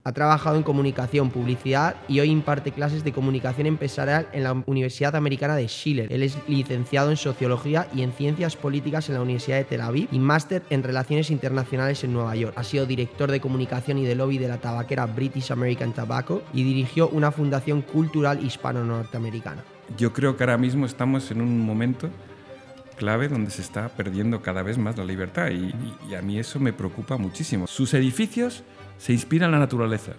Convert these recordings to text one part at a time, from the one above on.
Ha trabajado en comunicación, publicidad y hoy imparte clases de comunicación empresarial en la Universidad Americana de Schiller. Él es licenciado en Sociología y en Ciencias Políticas en la Universidad de Tel Aviv y máster en Relaciones Internacionales en Nueva York. Ha sido director de comunicación y de lobby de la tabaquera British American Tobacco y dirigió una fundación cultural hispano-norteamericana. Yo creo que ahora mismo estamos en un momento clave donde se está perdiendo cada vez más la libertad y a mí eso me preocupa muchísimo. Sus edificios se inspiran en la naturaleza.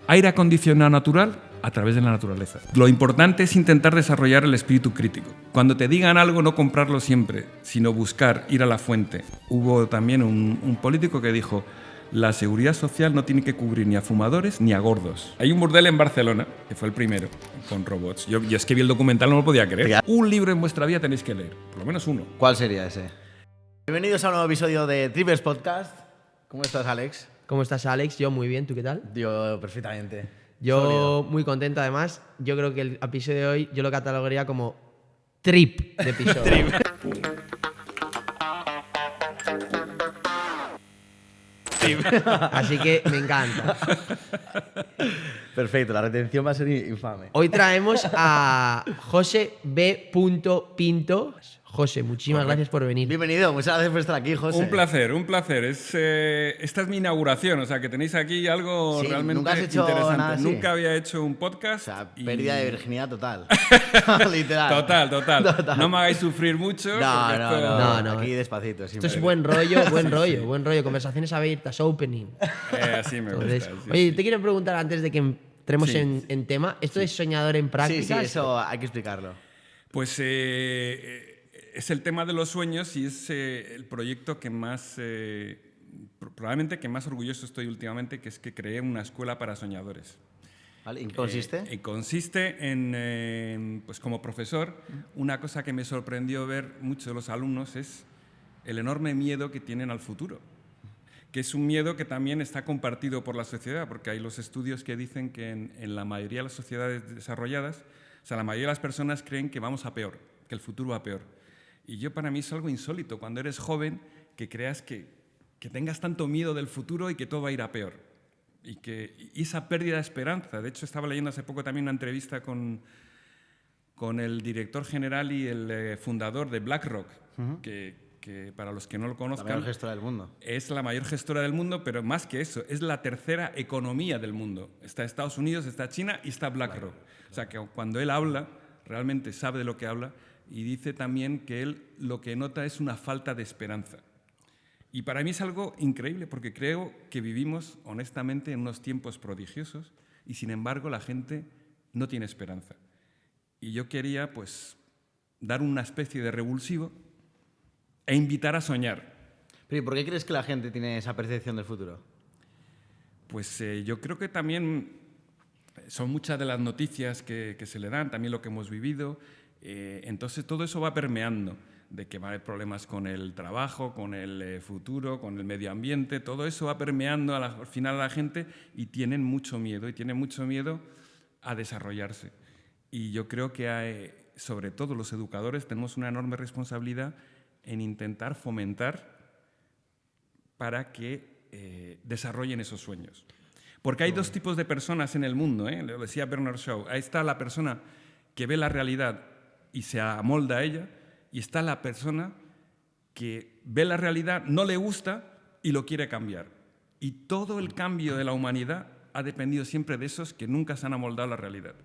Aire acondicionado natural a través de la naturaleza. Lo importante es intentar desarrollar el espíritu crítico. Cuando te digan algo, no comprarlo siempre, sino buscar, ir a la fuente. Hubo también un político que dijo: la seguridad social no tiene que cubrir ni a fumadores ni a gordos. Hay un burdel en Barcelona, que fue el primero, con robots. Yo es que vi el documental, no lo podía creer. Un libro en vuestra vida tenéis que leer, por lo menos uno. ¿Cuál sería ese? Bienvenidos a un nuevo episodio de Trippers Podcast. ¿Cómo estás, Alex? ¿Cómo estás, Alex? Yo muy bien, ¿tú qué tal? Yo perfectamente. Yo Sólido. muy contento, además. Yo creo que el episodio de hoy yo lo catalogaría como trip de episodio. Así que me encanta. Perfecto, la retención va a ser infame. Hoy traemos a José B. Pinto. José, muchísimas gracias por venir. Bienvenido, muchas gracias por estar aquí, José. Un placer, un placer. Esta es mi inauguración, o sea que tenéis aquí algo Sí, realmente ¿nunca has hecho interesante. nada así? Nunca había hecho un O podcast. sea, y- pérdida de virginidad total. Literal. Total. No me hagáis sufrir mucho. porque No. No. Aquí despacito. Esto es siempre. buen rollo, buen rollo. Conversaciones abiertas, opening. Así me Entonces, gusta. sí, oye, sí. te quiero preguntar antes de que entremos Sí. en tema. ¿Esto es soñador en práctica? Sí, eso hay que explicarlo. Pues es el tema de los sueños y es el proyecto que más, probablemente que más orgulloso estoy últimamente, que es que creé una escuela para soñadores. ¿Vale? ¿En qué consiste? Consiste en, pues como profesor, una cosa que me sorprendió ver muchos de los alumnos es el enorme miedo que tienen al futuro, que es un miedo que también está compartido por la sociedad, porque hay los estudios que dicen que en la mayoría de las sociedades desarrolladas, o sea, la mayoría de las personas creen que vamos a peor, que el futuro va a peor. Y para mí es algo insólito, cuando eres joven, que creas que tengas tanto miedo del futuro y que todo va a ir a peor. Y esa pérdida de esperanza. De hecho, estaba leyendo hace poco también una entrevista con el director general y el fundador de BlackRock, que para los que no lo La conozcan, mayor gestora del mundo. es la mayor gestora del mundo, pero más que eso, es la tercera economía del mundo. Está Estados Unidos, está China y está BlackRock. O sea, que cuando él habla, realmente sabe de lo que habla y dice también que él lo que nota es una falta de esperanza. Y para mí es algo increíble porque creo que vivimos honestamente en unos tiempos prodigiosos y sin embargo la gente no tiene esperanza. Y yo quería pues dar una especie de revulsivo e invitar a soñar. Pero ¿y por qué crees que la gente tiene esa percepción del futuro? Pues yo creo que también son muchas de las noticias que se le dan, también lo que hemos vivido. Entonces todo eso va permeando, de que va a haber problemas con el trabajo, con el futuro, con el medio ambiente. Todo eso va permeando al final a la gente y tienen mucho miedo a desarrollarse. Y yo creo que sobre todo los educadores tenemos una enorme responsabilidad en intentar fomentar para que desarrollen esos sueños. Porque hay dos tipos de personas en el mundo, lo decía Bernard Shaw. Ahí está la persona que ve la realidad y se amolda a ella, y está la persona que ve la realidad, no le gusta y lo quiere cambiar. Y todo el cambio de la humanidad ha dependido siempre de esos que nunca se han amoldado a la realidad.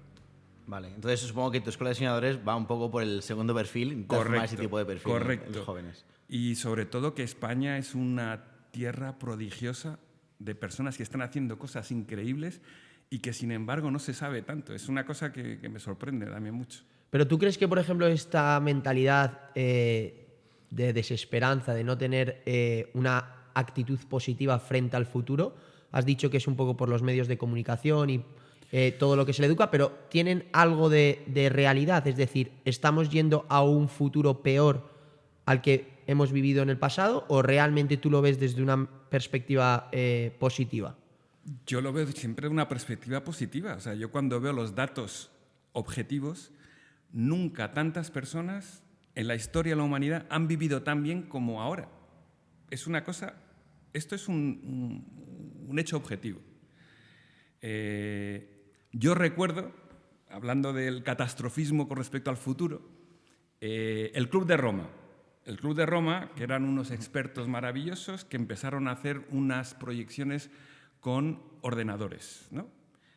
Vale, entonces supongo que tu escuela de soñadores va un poco por el segundo perfil, intentar formar ese tipo de perfil en los jóvenes. Y sobre todo que España es una tierra prodigiosa de personas que están haciendo cosas increíbles y que sin embargo no se sabe tanto. Es una cosa que me sorprende también mucho. Pero ¿tú crees que, por ejemplo, esta mentalidad de desesperanza, de no tener una actitud positiva frente al futuro, has dicho que es un poco por los medios de comunicación y todo lo que se le educa, pero ¿tienen algo de realidad? Es decir, ¿estamos yendo a un futuro peor al que hemos vivido en el pasado o realmente tú lo ves desde una perspectiva positiva? Yo lo veo siempre de una perspectiva positiva. O sea, yo cuando veo los datos objetivos, nunca tantas personas en la historia de la humanidad han vivido tan bien como ahora. Es una cosa, esto es un hecho objetivo. Yo recuerdo, hablando del catastrofismo con respecto al futuro, el Club de Roma. El Club de Roma, que eran unos expertos maravillosos que empezaron a hacer unas proyecciones con ordenadores, ¿no?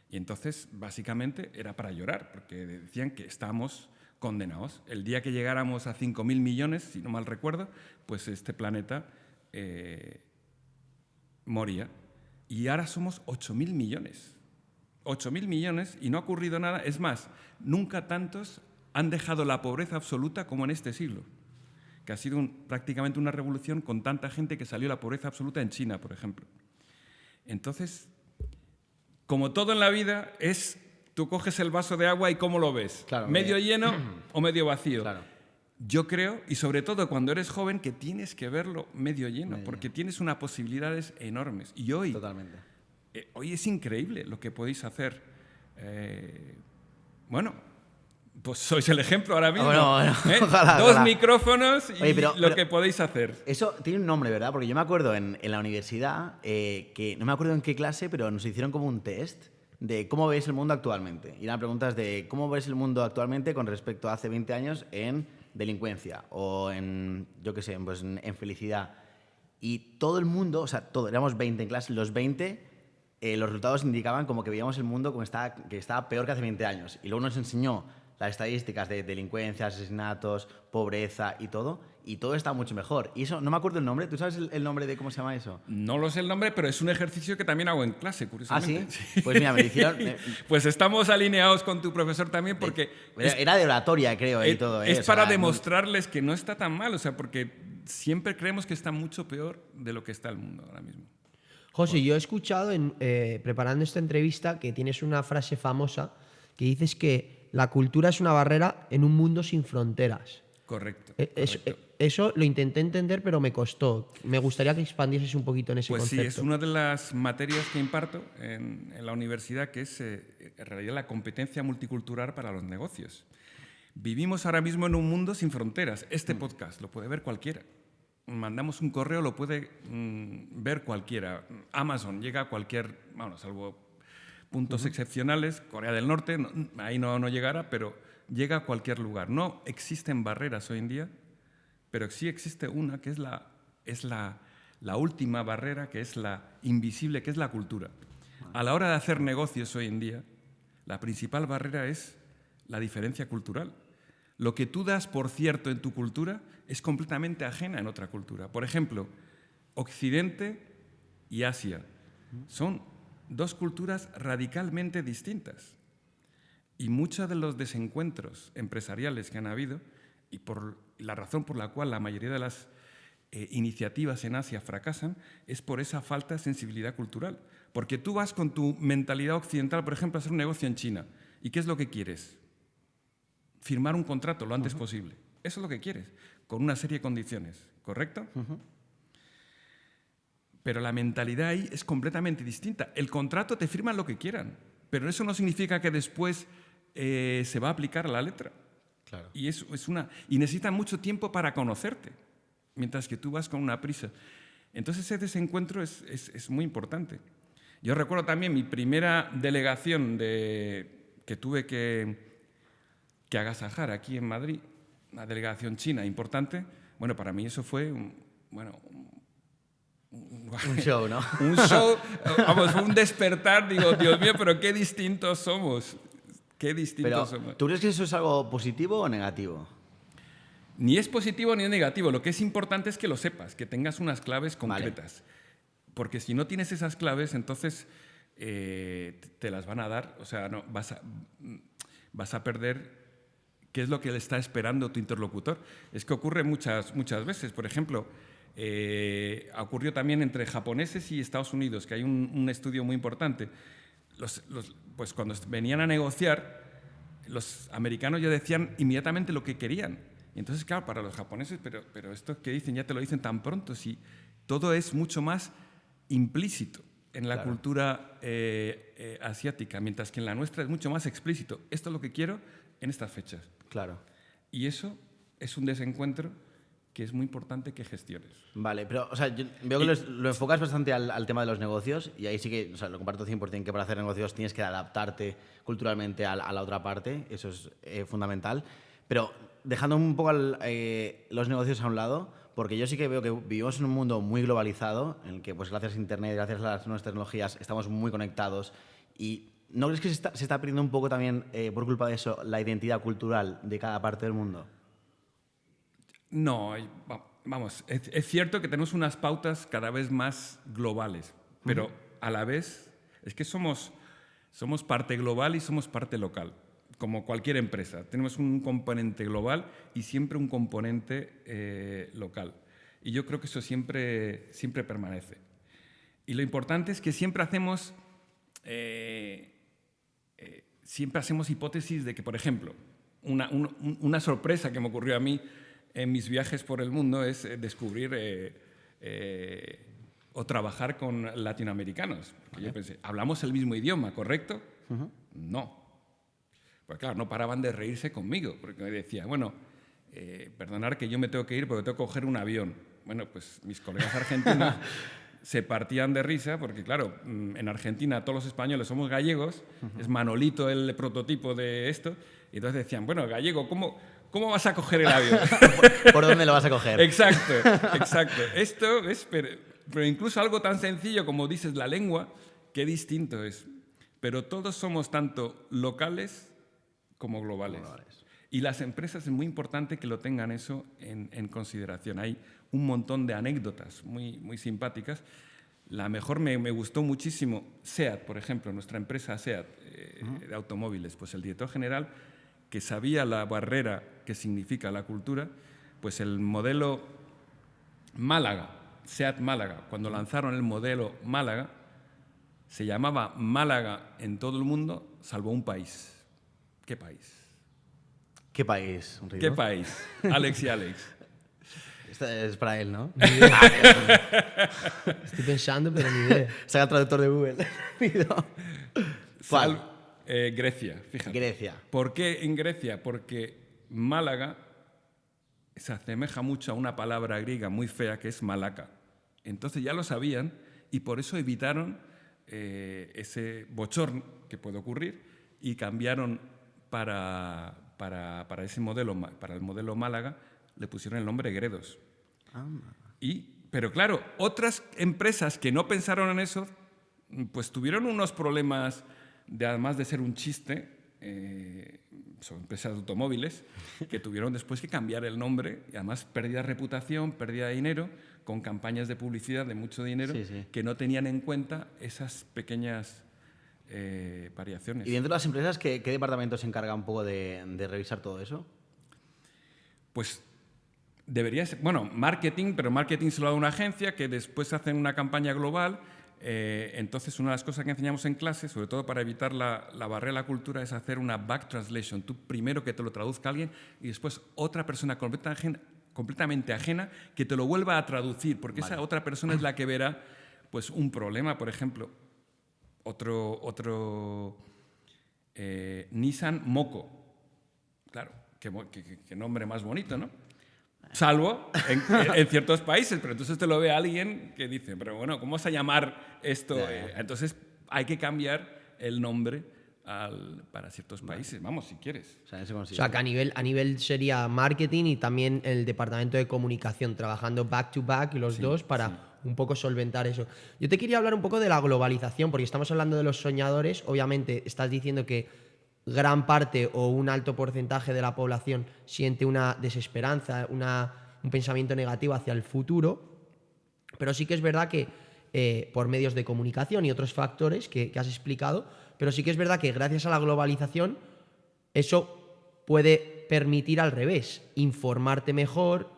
Y entonces, básicamente, era para llorar, porque decían que estábamos condenados. El día que llegáramos a 5.000 millones, si no mal recuerdo, pues este planeta moría. Y ahora somos 8.000 millones. 8.000 millones y no ha ocurrido nada. Es más, nunca tantos han dejado la pobreza absoluta como en este siglo, que ha sido prácticamente una revolución con tanta gente que salió la pobreza absoluta en China, por ejemplo. Entonces, como todo en la vida, tú coges el vaso de agua y ¿cómo lo ves? Claro, ¿Medio lleno o medio vacío? Claro. Yo creo, y sobre todo cuando eres joven, que tienes que verlo medio lleno, porque tienes unas posibilidades enormes. Y hoy, Totalmente. Hoy es increíble lo que podéis hacer. Bueno, pues sois el ejemplo ahora mismo. Bueno, ojalá, Dos ojalá. micrófonos y Oye, pero que podéis hacer. Eso tiene un nombre, ¿verdad? Porque yo me acuerdo en la universidad, que no me acuerdo en qué clase, pero nos hicieron como un test de cómo ves el mundo actualmente. Y eran preguntas de cómo ves el mundo actualmente con respecto a hace 20 años en delincuencia o en, yo qué sé, pues en felicidad. Y todo el mundo, o sea, éramos 20 en clase, los 20, los resultados indicaban como que veíamos el mundo como que estaba peor que hace 20 años. Y luego nos enseñó las estadísticas de delincuencia, asesinatos, pobreza y todo está mucho mejor. Y eso, no me acuerdo el nombre. ¿Tú sabes el nombre de cómo se llama eso? No lo sé el nombre, pero es un ejercicio que también hago en clase, curiosamente. ¿Ah, sí? Pues mira, me hicieron... Pues estamos alineados con tu profesor también porque... Era de oratoria, creo, y todo. Es para demostrarles que no está tan mal, o sea, porque siempre creemos que está mucho peor de lo que está el mundo ahora mismo. José, yo he escuchado, preparando esta entrevista, que tienes una frase famosa que dices que la cultura es una barrera en un mundo sin fronteras. Correcto. Eso lo intenté entender, pero me costó. Me gustaría que expandieses un poquito en ese concepto. Pues sí, es una de las materias que imparto en la universidad, que es en realidad la competencia multicultural para los negocios. Vivimos ahora mismo en un mundo sin fronteras. Este podcast lo puede ver cualquiera. Mandamos un correo, lo puede ver cualquiera. Amazon llega a cualquier, bueno, salvo puntos excepcionales, Corea del Norte, ahí no llegará, pero llega a cualquier lugar. No existen barreras hoy en día, pero sí existe una que es la última barrera, que es la invisible, que es la cultura. A la hora de hacer negocios hoy en día, la principal barrera es la diferencia cultural. Lo que tú das por cierto en tu cultura es completamente ajena en otra cultura. Por ejemplo, Occidente y Asia son dos culturas radicalmente distintas. Y muchos de los desencuentros empresariales que han habido, y por la razón por la cual la mayoría de las iniciativas en Asia fracasan, es por esa falta de sensibilidad cultural. Porque tú vas con tu mentalidad occidental, por ejemplo, a hacer un negocio en China. ¿Y qué es lo que quieres? Firmar un contrato lo antes posible. Eso es lo que quieres, con una serie de condiciones, ¿correcto? Pero la mentalidad ahí es completamente distinta. El contrato te firman lo que quieran, pero eso no significa que después se va a aplicar a la letra. Claro. Y y necesitan mucho tiempo para conocerte, mientras que tú vas con una prisa. Entonces ese desencuentro es muy importante. Yo recuerdo también mi primera delegación que tuve que agasajar aquí en Madrid, una delegación china importante. Bueno, para mí eso fue un show, ¿no? Un show, vamos, un despertar. Digo, Dios mío, pero qué distintos somos. Qué distintos somos. ¿Tú crees que eso es algo positivo o negativo? Ni es positivo ni es negativo. Lo que es importante es que lo sepas, que tengas unas claves concretas. Vale. Porque si no tienes esas claves, entonces te las van a dar. O sea, no, vas a perder qué es lo que le está esperando tu interlocutor. Es que ocurre muchas veces. Por ejemplo, ocurrió también entre japoneses y Estados Unidos, que hay un estudio muy importante. Pues cuando venían a negociar, los americanos ya decían inmediatamente lo que querían. Y entonces, claro, para los japoneses, pero esto que dicen ya te lo dicen tan pronto, si todo es mucho más implícito en la cultura asiática, mientras que en la nuestra es mucho más explícito. Esto es lo que quiero en estas fechas. Claro. Y eso es un desencuentro que es muy importante que gestiones. Vale, pero o sea, yo veo que lo enfocas bastante al tema de los negocios y ahí sí que, o sea, lo comparto 100% que para hacer negocios tienes que adaptarte culturalmente a la otra parte, eso es fundamental. Pero dejando un poco los negocios a un lado, porque yo sí que veo que vivimos en un mundo muy globalizado, en el que pues gracias a Internet, gracias a las nuevas tecnologías, estamos muy conectados y ¿no crees que se está perdiendo un poco también, por culpa de eso, la identidad cultural de cada parte del mundo? No, vamos, es cierto que tenemos unas pautas cada vez más globales, pero a la vez es que somos parte global y somos parte local, como cualquier empresa. Tenemos un componente global y siempre un componente local. Y yo creo que eso siempre permanece. Y lo importante es que siempre hacemos hipótesis de que, por ejemplo, una sorpresa que me ocurrió a mí en mis viajes por el mundo es descubrir o trabajar con latinoamericanos. Porque yo pensé, ¿hablamos el mismo idioma, correcto? No. Pues claro, no paraban de reírse conmigo, porque me decía, bueno, perdonar que yo me tengo que ir porque tengo que coger un avión. Bueno, pues mis colegas argentinos se partían de risa porque, claro, en Argentina todos los españoles somos gallegos, es Manolito el prototipo de esto, y entonces decían, bueno, gallego, ¿cómo vas a coger el avión? ¿Por dónde lo vas a coger? Exacto. Esto es, pero incluso algo tan sencillo como dices la lengua, qué distinto es. Pero todos somos tanto locales como globales. Y las empresas es muy importante que lo tengan eso en consideración. Hay un montón de anécdotas muy simpáticas. La mejor me gustó muchísimo SEAT, por ejemplo, nuestra empresa SEAT de automóviles. Pues el director general, que sabía la barrera que significa la cultura, pues el modelo Málaga, SEAT Málaga, cuando lanzaron el modelo Málaga, se llamaba Málaga en todo el mundo, salvo un país. ¿Qué país? ¿Qué país? ¿Qué país? Alex y Alex. Esta es para él, ¿no? Estoy pensando, pero ni idea. Saca el traductor de Google. ¿Cuál? Grecia, fíjate. Grecia. ¿Por qué en Grecia? Porque Málaga se asemeja mucho a una palabra griega muy fea que es malaca. Entonces ya lo sabían y por eso evitaron ese bochorno que puede ocurrir y cambiaron para ese modelo, para el modelo Málaga, le pusieron el nombre Gredos. Pero claro, otras empresas que no pensaron en eso, pues tuvieron unos problemas, además de ser un chiste, son empresas de automóviles, que tuvieron después que cambiar el nombre, y además pérdida de reputación, pérdida de dinero, con campañas de publicidad de mucho dinero, que no tenían en cuenta esas pequeñas variaciones. ¿Y dentro de las empresas qué departamento se encarga un poco de revisar todo eso? Pues debería ser, bueno, marketing, pero marketing se lo da una agencia que después hacen una campaña global. Entonces, una de las cosas que enseñamos en clase, sobre todo para evitar la barrera de la cultura, es hacer una back translation. Tú primero que te lo traduzca alguien y después otra persona completamente ajena que te lo vuelva a traducir, porque esa otra persona es la que verá pues, un problema. Por ejemplo, otro Nissan Moco. Claro, qué nombre más bonito, ¿no? Salvo en ciertos países, pero entonces te lo ve alguien que dice, pero bueno, ¿cómo vas a llamar esto? Entonces hay que cambiar el nombre para ciertos países, vamos, si quieres. O sea, que a nivel sería marketing y también el departamento de comunicación, trabajando back to back los dos para un poco solventar eso. Yo te quería hablar un poco de la globalización, porque estamos hablando de los soñadores. Obviamente estás diciendo que gran parte o un alto porcentaje de la población siente una desesperanza, un pensamiento negativo hacia el futuro, pero sí que es verdad que por medios de comunicación y otros factores que has explicado, pero sí que es verdad que gracias a la globalización eso puede permitir al revés, informarte mejor,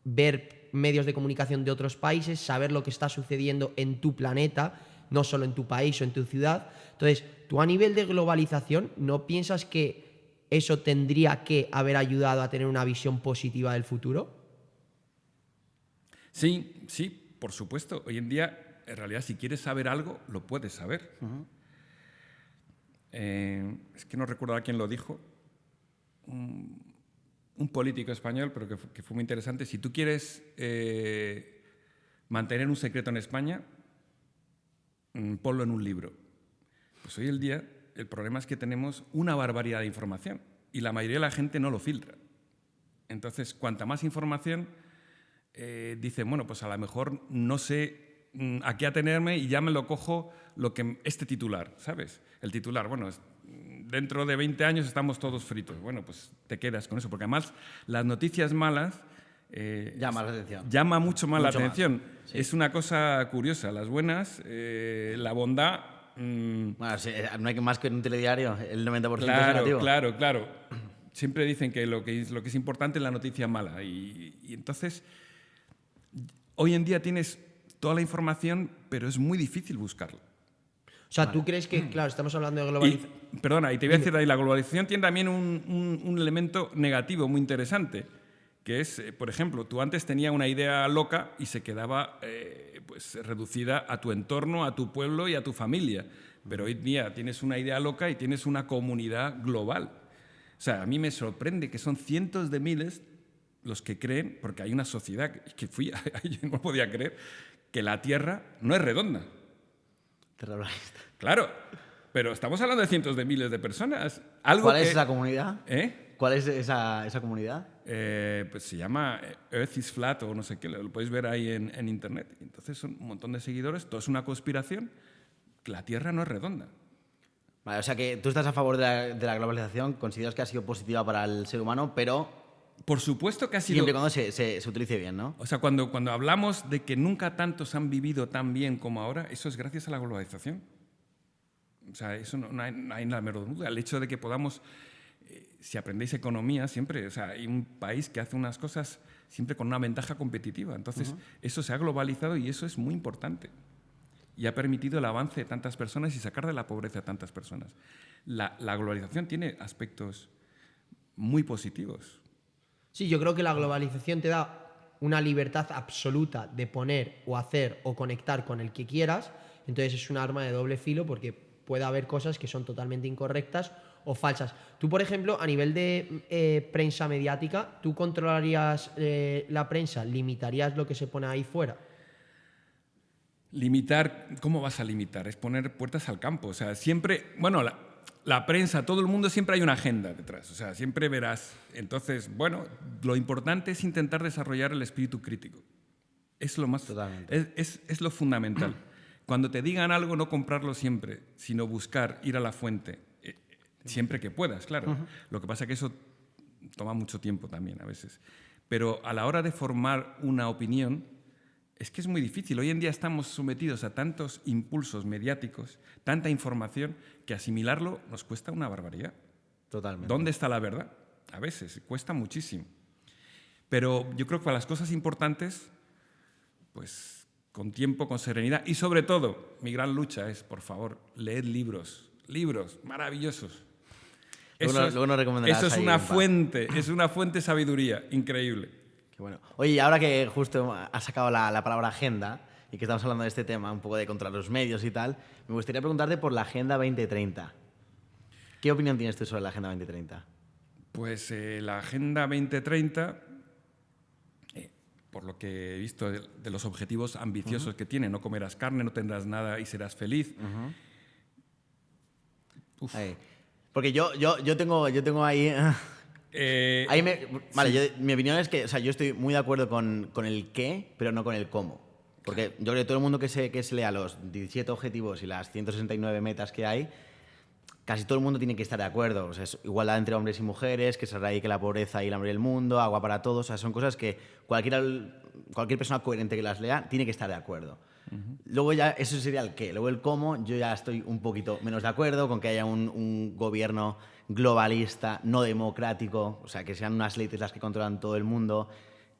ver medios de comunicación de otros países, saber lo que está sucediendo en tu planeta, no solo en tu país o en tu ciudad. Entonces, tú a nivel de globalización, ¿no piensas que eso tendría que haber ayudado a tener una visión positiva del futuro? Sí, por supuesto. Hoy en día, en realidad, si quieres saber algo, lo puedes saber. Es que no recuerdo a quién lo dijo. un político español, pero que fue muy interesante. Si tú quieres mantener un secreto en España, ponlo en un libro. Pues hoy en día el problema es que tenemos una barbaridad de información y la mayoría de la gente no lo filtra. Entonces, cuanta más información, dicen, bueno, pues a lo mejor no sé a qué atenerme y ya me lo cojo este titular, ¿sabes? El titular, bueno, dentro de 20 años estamos todos fritos. Bueno, pues te quedas con eso, porque además las noticias malas llama la atención. Llama mucho más la Mucho más. atención. Sí. Es una cosa curiosa. Las buenas, la bondad... Bueno, sí, no hay más que en un telediario, el 90% es Claro, negativo. claro. Siempre dicen que lo que es importante es la noticia mala. Y entonces, hoy en día tienes toda la información, pero es muy difícil buscarla. O sea, ¿tú crees que, claro, estamos hablando de globalización? Perdona, y te voy a decir ahí, la globalización tiene también un elemento negativo muy interesante, que es, por ejemplo, tú antes tenías una idea loca y se quedaba pues reducida a tu entorno, a tu pueblo y a tu familia. Pero hoy día tienes una idea loca y tienes una comunidad global. O sea, a mí me sorprende que son cientos de miles los que creen, porque hay una sociedad que yo no podía creer, que la Tierra no es redonda. Terrorista. Claro, pero estamos hablando de cientos de miles de personas. ¿Cuál es esa comunidad? ¿Eh? ¿Cuál es esa comunidad? Pues se llama Earth is Flat o no sé qué, lo podéis ver ahí en internet. Entonces son un montón de seguidores, todo es una conspiración, que la Tierra no es redonda. Vale, o sea que tú estás a favor de la globalización, consideras que ha sido positiva para el ser humano, pero Por supuesto que ha sido... siempre y cuando se utilice bien, ¿no? O sea, cuando hablamos de que nunca tantos han vivido tan bien como ahora, eso es gracias a la globalización. O sea, eso no hay la menor duda. El hecho de que podamos, si aprendéis economía, siempre, o sea, hay un país que hace unas cosas siempre con una ventaja competitiva. Entonces, eso se ha globalizado y eso es muy importante. Y ha permitido el avance de tantas personas y sacar de la pobreza a tantas personas. La globalización tiene aspectos muy positivos. Sí, yo creo que la globalización te da una libertad absoluta de poner o hacer o conectar con el que quieras. Entonces es un arma de doble filo porque puede haber cosas que son totalmente incorrectas o falsas. Tú, por ejemplo, a nivel de prensa mediática, ¿tú controlarías la prensa? ¿Limitarías lo que se pone ahí fuera? Limitar, ¿cómo vas a limitar? Es poner puertas al campo. O sea, siempre, bueno, la prensa, todo el mundo, siempre hay una agenda detrás. O sea, siempre verás. Entonces, bueno, lo importante es intentar desarrollar el espíritu crítico. Es lo más... Totalmente. Es lo fundamental. Cuando te digan algo, no comprarlo siempre, sino buscar, ir a la fuente, siempre que puedas, claro. Lo que pasa es que eso toma mucho tiempo también a veces. Pero a la hora de formar una opinión, es que es muy difícil. Hoy en día estamos sometidos a tantos impulsos mediáticos, tanta información, que asimilarlo nos cuesta una barbaridad. Totalmente. ¿Dónde está la verdad? A veces, cuesta muchísimo. Pero yo creo que para las cosas importantes, pues con tiempo, con serenidad y sobre todo, mi gran lucha es, por favor, leed libros maravillosos. Luego nos recomendarás eso es ahí una un par. es una fuente de sabiduría increíble. Qué bueno. Oye, y ahora que justo has sacado la palabra agenda y que estamos hablando de este tema, un poco de contra los medios y tal, me gustaría preguntarte por la Agenda 2030. ¿Qué opinión tienes tú sobre la Agenda 2030? Pues la Agenda 2030, por lo que he visto de los objetivos ambiciosos que tiene, no comerás carne, no tendrás nada y serás feliz. Ahí. Porque yo tengo ahí... mi opinión es que, o sea, yo estoy muy de acuerdo con el qué, pero no con el cómo. Porque yo creo que todo el mundo que se lea los 17 objetivos y las 169 metas que hay, casi todo el mundo tiene que estar de acuerdo. O sea, es igualdad entre hombres y mujeres, que se erradique la pobreza y el hambre del mundo, agua para todos. O sea, son cosas que cualquier persona coherente que las lea tiene que estar de acuerdo. Luego ya eso sería el qué. Luego el cómo, yo ya estoy un poquito menos de acuerdo con que haya un gobierno globalista, no democrático, o sea, que sean unas élites las que controlan todo el mundo,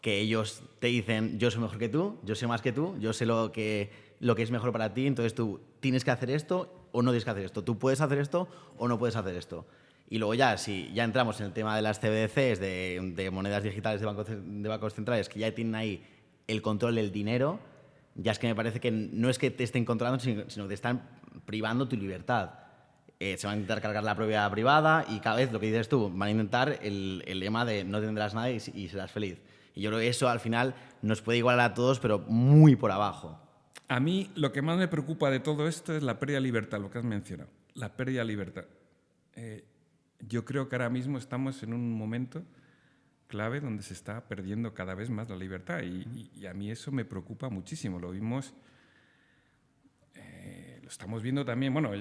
que ellos te dicen, yo soy mejor que tú, yo sé más que tú, yo sé lo que es mejor para ti, entonces tú tienes que hacer esto o no tienes que hacer esto, tú puedes hacer esto o no puedes hacer esto. Y luego ya, si ya entramos en el tema de las CBDCs, de monedas digitales de bancos centrales, que ya tienen ahí el control del dinero, ya es que me parece que no es que te estén controlando, sino que te están privando tu libertad. se va a intentar cargar la propiedad privada y cada vez, lo que dices tú, van a intentar el lema de no tendrás nada y serás feliz. Y yo creo que eso al final nos puede igualar a todos, pero muy por abajo. A mí lo que más me preocupa de todo esto es la pérdida de libertad, lo que has mencionado, la pérdida de libertad. Yo creo que ahora mismo estamos en un momento clave donde se está perdiendo cada vez más la libertad y a mí eso me preocupa muchísimo. Lo vimos, lo estamos viendo también, bueno,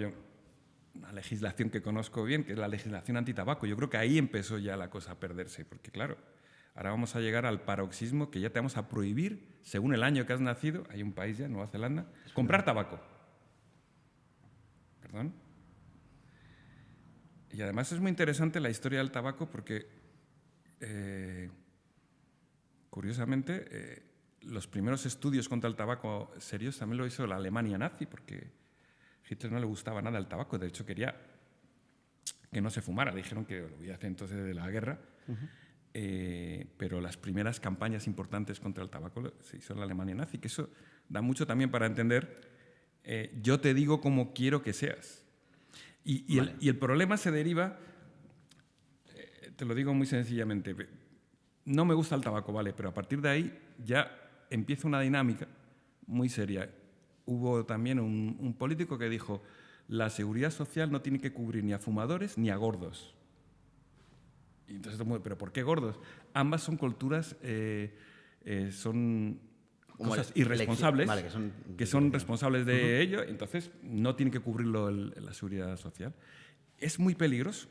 una legislación que conozco bien, que es la legislación antitabaco. Yo creo que ahí empezó ya la cosa a perderse, porque claro, ahora vamos a llegar al paroxismo que ya te vamos a prohibir, según el año que has nacido, hay un país ya, Nueva Zelanda, comprar tabaco. ¿Perdón? Y además es muy interesante la historia del tabaco porque, curiosamente, los primeros estudios contra el tabaco serios también lo hizo la Alemania nazi, porque a Hitler no le gustaba nada el tabaco, de hecho quería que no se fumara, le dijeron que lo hubiera hecho entonces de la guerra, pero las primeras campañas importantes contra el tabaco se hizo en la Alemania nazi, que eso da mucho también para entender, yo te digo cómo quiero que seas. Vale. Y el problema se deriva, te lo digo muy sencillamente, no me gusta el tabaco, vale, pero a partir de ahí ya empieza una dinámica muy seria. Hubo también un político que dijo, la seguridad social no tiene que cubrir ni a fumadores ni a gordos. Y entonces, ¿pero por qué gordos? Ambas son culturas, son cosas irresponsables, vale, que son responsables de ello, entonces no tienen que cubrirlo la seguridad social. Es muy peligroso.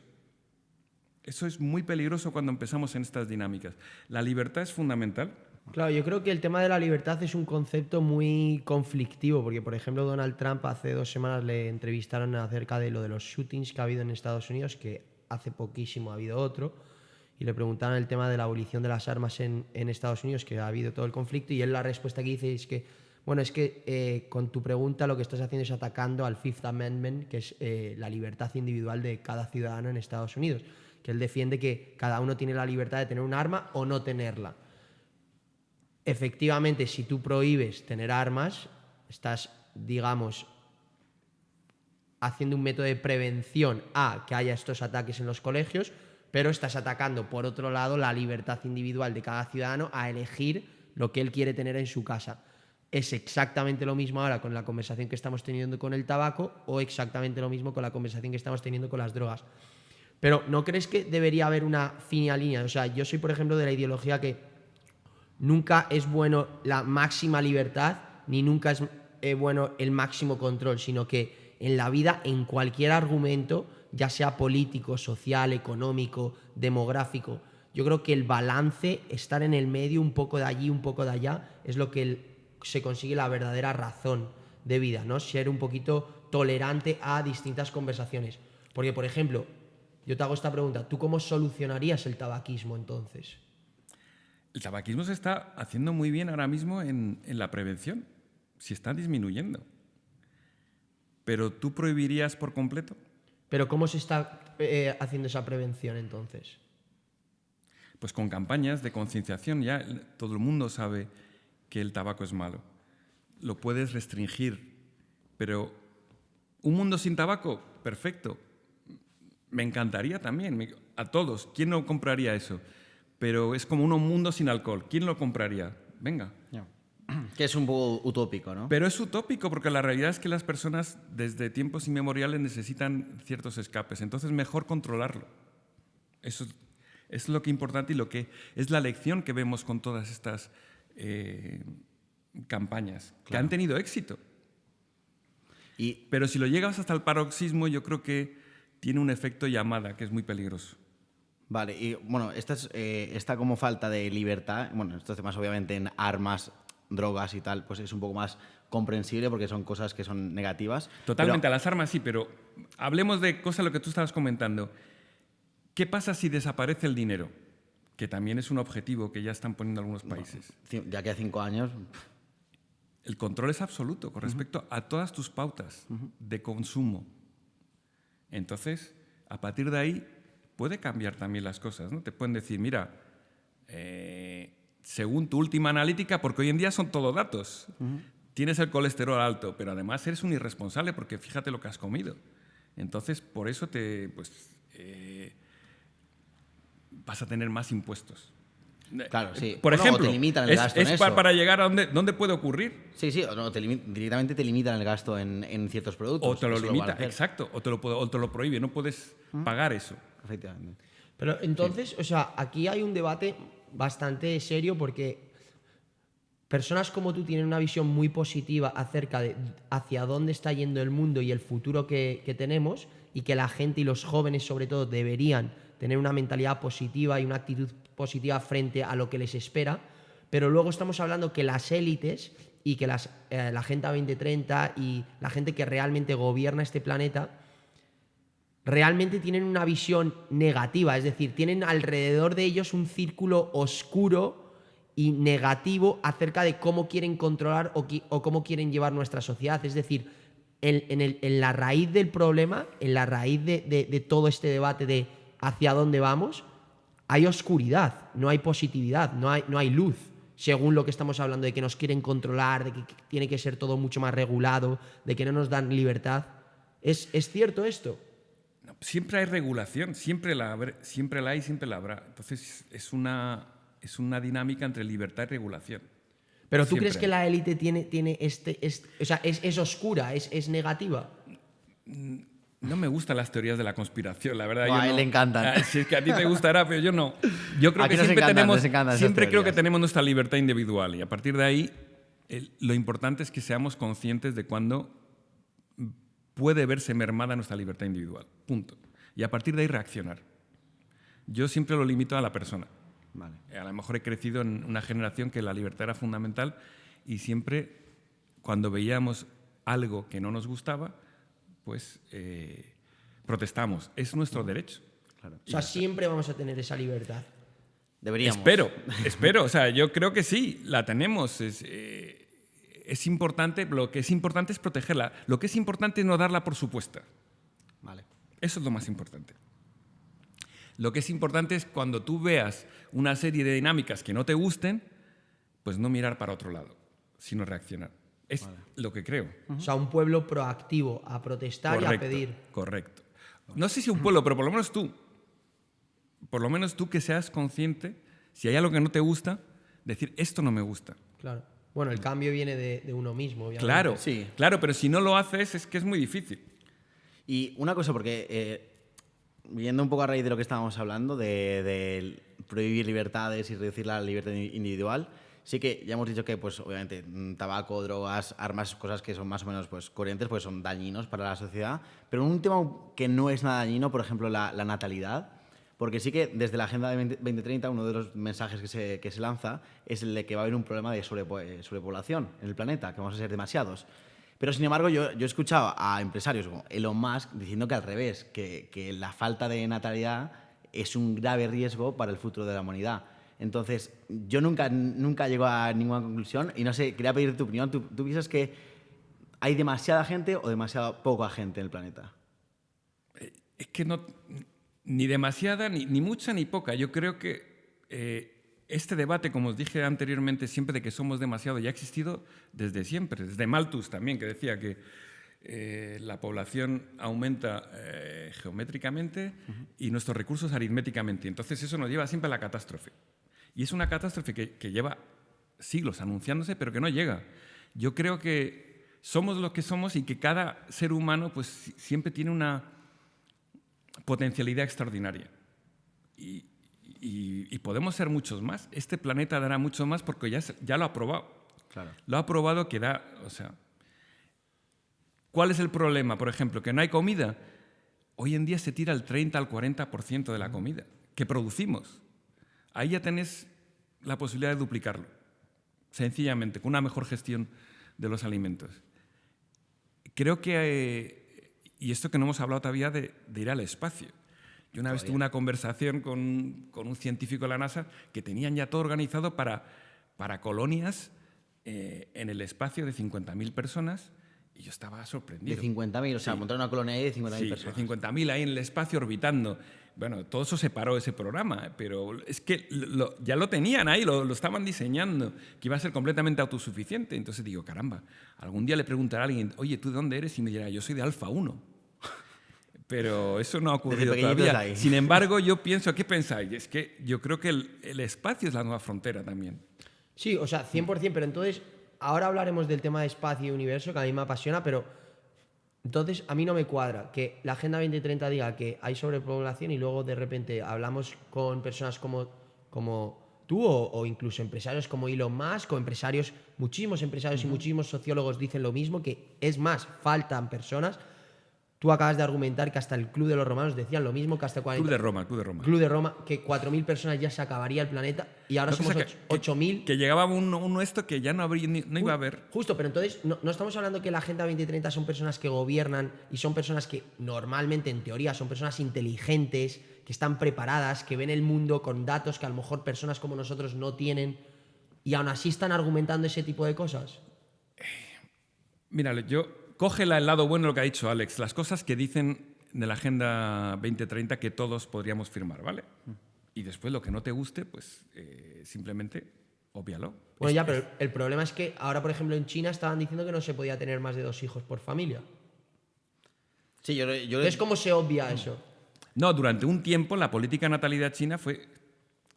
Eso es muy peligroso cuando empezamos en estas dinámicas. La libertad es fundamental. Claro, yo creo que el tema de la libertad es un concepto muy conflictivo, porque, por ejemplo, Donald Trump hace 2 semanas le entrevistaron acerca de lo de los shootings que ha habido en Estados Unidos, que hace poquísimo ha habido otro, y le preguntaron el tema de la abolición de las armas en Estados Unidos, que ha habido todo el conflicto, y él la respuesta que dice es que, bueno, es que con tu pregunta lo que estás haciendo es atacando al Fifth Amendment, que es la libertad individual de cada ciudadano en Estados Unidos, que él defiende que cada uno tiene la libertad de tener un arma o no tenerla. Efectivamente, si tú prohíbes tener armas, estás, digamos, haciendo un método de prevención a que haya estos ataques en los colegios, pero estás atacando, por otro lado, la libertad individual de cada ciudadano a elegir lo que él quiere tener en su casa. Es exactamente lo mismo ahora con la conversación que estamos teniendo con el tabaco o exactamente lo mismo con la conversación que estamos teniendo con las drogas. Pero ¿no crees que debería haber una fina línea? O sea, yo soy, por ejemplo, de la ideología que nunca es bueno la máxima libertad ni nunca es bueno el máximo control, sino que en la vida, en cualquier argumento, ya sea político, social, económico, demográfico, yo creo que el balance, estar en el medio, un poco de allí, un poco de allá, es lo que se consigue la verdadera razón de vida, ¿no? Ser un poquito tolerante a distintas conversaciones. Porque, por ejemplo, yo te hago esta pregunta, ¿tú cómo solucionarías el tabaquismo entonces? El tabaquismo se está haciendo muy bien ahora mismo en la prevención. Se está disminuyendo. ¿Pero tú prohibirías por completo? ¿Pero cómo se está haciendo esa prevención entonces? Pues con campañas de concienciación. Ya todo el mundo sabe que el tabaco es malo. Lo puedes restringir. Pero un mundo sin tabaco, perfecto. Me encantaría también. A todos. ¿Quién no compraría eso? Pero es como un mundo sin alcohol. ¿Quién lo compraría? Venga. Que es un poco utópico, ¿no? Pero es utópico porque la realidad es que las personas desde tiempos inmemoriales necesitan ciertos escapes. Entonces, mejor controlarlo. Eso es lo que es importante y lo que es la lección que vemos con todas estas campañas, que han tenido éxito. Pero si lo llegas hasta el paroxismo, yo creo que tiene un efecto llamada, que es muy peligroso. Vale, y bueno, esta como falta de libertad, bueno, estos temas obviamente en armas, drogas y tal, pues es un poco más comprensible porque son cosas que son negativas. Totalmente, a las armas sí, pero hablemos de cosas lo que tú estabas comentando. ¿Qué pasa si desaparece el dinero? Que también es un objetivo que ya están poniendo algunos países. Ya que a 5 años... El control es absoluto con respecto a todas tus pautas de consumo. Entonces, a partir de ahí, puede cambiar también las cosas, ¿no? Te pueden decir, mira, según tu última analítica, porque hoy en día son todo datos, tienes el colesterol alto, pero además eres un irresponsable porque fíjate lo que has comido. Entonces, por eso vas a tener más impuestos. Claro, sí. Por Bueno, ejemplo, o te limitan el gasto en eso. para llegar a dónde puede ocurrir. Sí, o no, directamente te limitan el gasto en ciertos productos. O te lo Eso van a limita, hacer. exacto, o te lo prohíbe, no puedes pagar eso. Efectivamente. Pero entonces, o sea, aquí hay un debate bastante serio porque personas como tú tienen una visión muy positiva acerca de hacia dónde está yendo el mundo y el futuro que tenemos, y que la gente y los jóvenes sobre todo deberían tener una mentalidad positiva y una actitud positiva frente a lo que les espera. Pero luego estamos hablando que las élites y que la Agenda 2030 y la gente que realmente gobierna este planeta realmente tienen una visión negativa, es decir, tienen alrededor de ellos un círculo oscuro y negativo acerca de cómo quieren controlar o cómo quieren llevar nuestra sociedad. Es decir, en la raíz del problema, en la raíz de todo este debate de hacia dónde vamos, hay oscuridad, no hay positividad, no hay luz, según lo que estamos hablando, de que nos quieren controlar, de que tiene que ser todo mucho más regulado, de que no nos dan libertad. ¿Es cierto esto? No, siempre hay regulación, siempre la hay y siempre la habrá. Entonces es una dinámica entre libertad y regulación. Pero ¿tú Siempre crees que hay. la élite tiene o sea, es oscura, es negativa? No me gustan las teorías de la conspiración, la verdad. No, a él le encantan. Si es que a ti te gustará, pero yo no. Yo creo Aquí que nos siempre encantan, nos encantan esas siempre creo que teorías. tenemos nuestra libertad individual y a partir de ahí lo importante es que seamos conscientes de cuándo puede verse mermada nuestra libertad individual. Punto. Y a partir de ahí reaccionar. Yo siempre lo limito a la persona. Vale. A lo mejor he crecido en una generación que la libertad era fundamental y siempre cuando veíamos algo que no nos gustaba, pues protestamos. Es nuestro derecho. Claro. O sea, siempre vamos a tener esa libertad. Deberíamos. Espero. O sea, yo creo que sí, la tenemos. Es importante, lo que es importante es protegerla. Lo que es importante es no darla por supuesta. Vale. Eso es lo más importante. Lo que es importante es cuando tú veas una serie de dinámicas que no te gusten, pues no mirar para otro lado, sino reaccionar. Es lo que creo. O sea, un pueblo proactivo a protestar y a pedir. Correcto. No sé si un pueblo, pero por lo menos tú que seas consciente, si hay algo que no te gusta, decir, esto no me gusta. Claro. Bueno, el cambio viene de uno mismo, obviamente. Claro, Sí. claro, pero si no lo haces es que es muy difícil. Y una cosa, porque viendo un poco a raíz de lo que estábamos hablando, de prohibir libertades y reducir la libertad individual, sí que ya hemos dicho que, pues, obviamente, tabaco, drogas, armas, cosas que son más o menos pues, coherentes, pues son dañinos para la sociedad. Pero un tema que no es nada dañino, por ejemplo, la natalidad, porque sí que desde la Agenda 2030 uno de los mensajes que se lanza es el de que va a haber un problema de sobrepoblación en el planeta, que vamos a ser demasiados. Pero, sin embargo, yo he escuchado a empresarios como Elon Musk diciendo que al revés, que la falta de natalidad es un grave riesgo para el futuro de la humanidad. Entonces, yo nunca llego a ninguna conclusión y no sé, quería pedirte tu opinión. ¿Tú piensas que hay demasiada gente o demasiada poca gente en el planeta? Es que no, ni demasiada, ni mucha, ni poca. Yo creo que este debate, como os dije anteriormente, siempre de que somos demasiado, ya ha existido desde siempre. Desde Malthus también, que decía que la población aumenta geométricamente y nuestros recursos aritméticamente. Entonces eso nos lleva siempre a la catástrofe. Y es una catástrofe que lleva siglos anunciándose, pero que no llega. Yo creo que somos lo que somos y que cada ser humano pues, siempre tiene una potencialidad extraordinaria. Y podemos ser muchos más. Este planeta dará mucho más porque ya lo ha probado. Claro. Lo ha probado que da... O sea, ¿cuál es el problema? Por ejemplo, que no hay comida. Hoy en día se tira el 30 al 40% de la comida que producimos. Ahí ya tenés la posibilidad de duplicarlo, sencillamente, con una mejor gestión de los alimentos. Creo que, y esto que no hemos hablado todavía de ir al espacio. Yo una vez tuve una conversación con un científico de la NASA que tenían ya todo organizado para colonias en el espacio de 50.000 personas y yo estaba sorprendido. De 50.000, o sea, montar una colonia ahí de 50.000 Sí, personas. de 50.000 ahí en el espacio orbitando. Bueno, todo eso se paró ese programa, pero es que ya lo tenían ahí, lo estaban diseñando, que iba a ser completamente autosuficiente. Entonces digo, caramba, algún día le preguntará a alguien, oye, ¿tú de dónde eres? Y me dirá, yo soy de Alfa 1. Pero eso no ha ocurrido pequeñitos todavía. ahí. Sin embargo, yo pienso, ¿qué pensáis? Es que yo creo que el espacio es la nueva frontera también. Sí, o sea, 100%, pero entonces, ahora hablaremos del tema de espacio y universo, que a mí me apasiona, pero entonces a mí no me cuadra que la Agenda 2030 diga que hay sobrepoblación y luego de repente hablamos con personas como tú o incluso empresarios como Elon Musk o empresarios, muchísimos empresarios y muchísimos sociólogos dicen lo mismo, que es más, faltan personas. Tú acabas de argumentar que hasta el Club de los Romanos decían lo mismo, que hasta 40... Club de Roma, Club de Roma. Club de Roma, que 4.000 personas ya se acabaría el planeta y ahora Lo que somos pasa 8.000. Que llegaba uno esto que ya no, no iba a haber. Justo, pero entonces no estamos hablando que la Agenda 2030 son personas que gobiernan y son personas que normalmente, en teoría, son personas inteligentes, que están preparadas, que ven el mundo con datos que a lo mejor personas como nosotros no tienen y aún así están argumentando ese tipo de cosas. Mira, cógela el lado bueno de lo que ha dicho Alex, las cosas que dicen de la Agenda 2030 que todos podríamos firmar, ¿vale? Y después lo que no te guste, pues simplemente obvíalo. Bueno, ya, pero el problema es que ahora, por ejemplo, en China estaban diciendo que no se podía tener más de 2 hijos por familia. Sí, yo Entonces, ¿cómo se obvia eso? No, durante un tiempo la política de natalidad china fue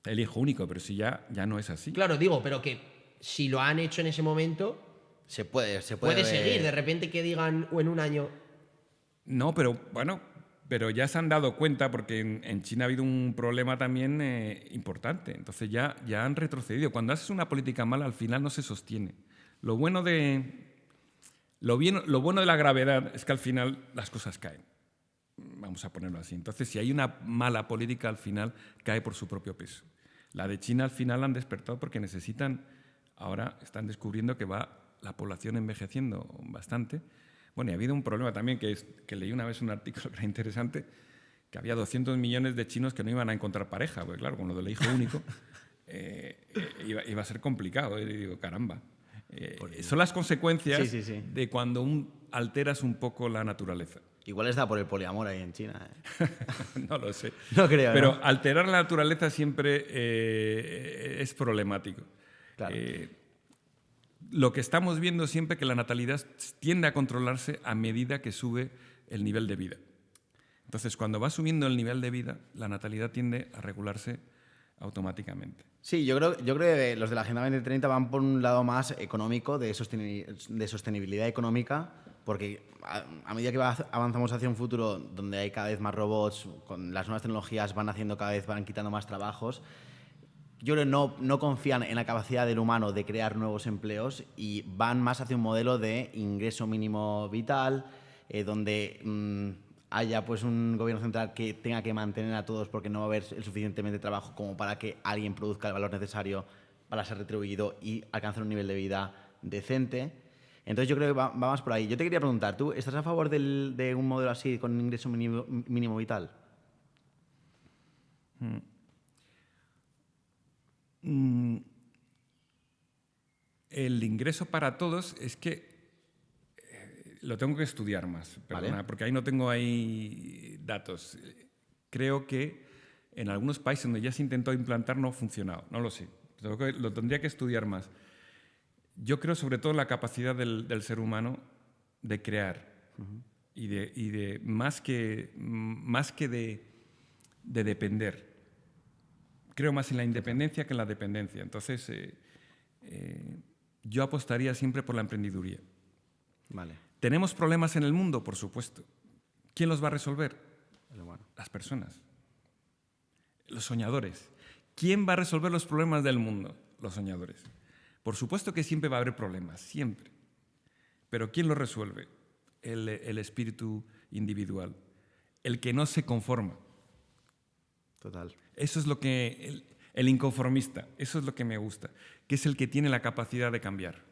el hijo único, pero si ya no es así. Claro, digo, pero que si lo han hecho en ese momento, se puede puede seguir. De repente que digan o en un año... No, pero bueno, pero ya se han dado cuenta porque en China ha habido un problema también importante. Entonces ya han retrocedido. Cuando haces una política mala, al final no se sostiene. Lo bueno de la gravedad es que al final las cosas caen. Vamos a ponerlo así. Entonces, si hay una mala política, al final cae por su propio peso. La de China al final han despertado porque ahora están descubriendo que va la población envejeciendo bastante. Bueno, y ha habido un problema también que leí una vez un artículo que era interesante, que había 200 millones de chinos que no iban a encontrar pareja, porque claro, con lo del hijo único iba a ser complicado. Y digo, caramba. Son las consecuencias de cuando alteras un poco la naturaleza. Igual está por el poliamor ahí en China. No lo sé. No creo, pero ¿no? alterar la naturaleza siempre es problemático. Claro. Lo que estamos viendo siempre es que la natalidad tiende a controlarse a medida que sube el nivel de vida. Entonces, cuando va subiendo el nivel de vida, la natalidad tiende a regularse automáticamente. Sí, yo creo que los de la Agenda 2030 van por un lado más económico, de sostenibilidad económica, porque a medida que avanzamos hacia un futuro donde hay cada vez más robots, con las nuevas tecnologías van quitando más trabajos, yo creo que no confían en la capacidad del humano de crear nuevos empleos y van más hacia un modelo de ingreso mínimo vital, donde haya pues un gobierno central que tenga que mantener a todos porque no va a haber el suficientemente trabajo como para que alguien produzca el valor necesario para ser retribuido y alcanzar un nivel de vida decente. Entonces yo creo que va más por ahí. Yo te quería preguntar, ¿tú estás a favor de un modelo así con ingreso mínimo vital? El ingreso para todos es que lo tengo que estudiar más, perdona, ¿Vale? porque ahí no tengo datos. Creo que en algunos países donde ya se intentó implantar no ha funcionado, no lo sé. Lo tendría que estudiar más. Yo creo sobre todo en la capacidad del ser humano de crear y de más que de depender. Creo más en la independencia que en la dependencia. Entonces, yo apostaría siempre por la emprendeduría. Vale. ¿Tenemos problemas en el mundo? Por supuesto. ¿Quién los va a resolver? Bueno. Las personas. Los soñadores. ¿Quién va a resolver los problemas del mundo? Los soñadores. Por supuesto que siempre va a haber problemas, siempre. Pero ¿quién los resuelve? El espíritu individual. El que no se conforma. Total. Eso es lo que... El inconformista, eso es lo que me gusta, que es el que tiene la capacidad de cambiar.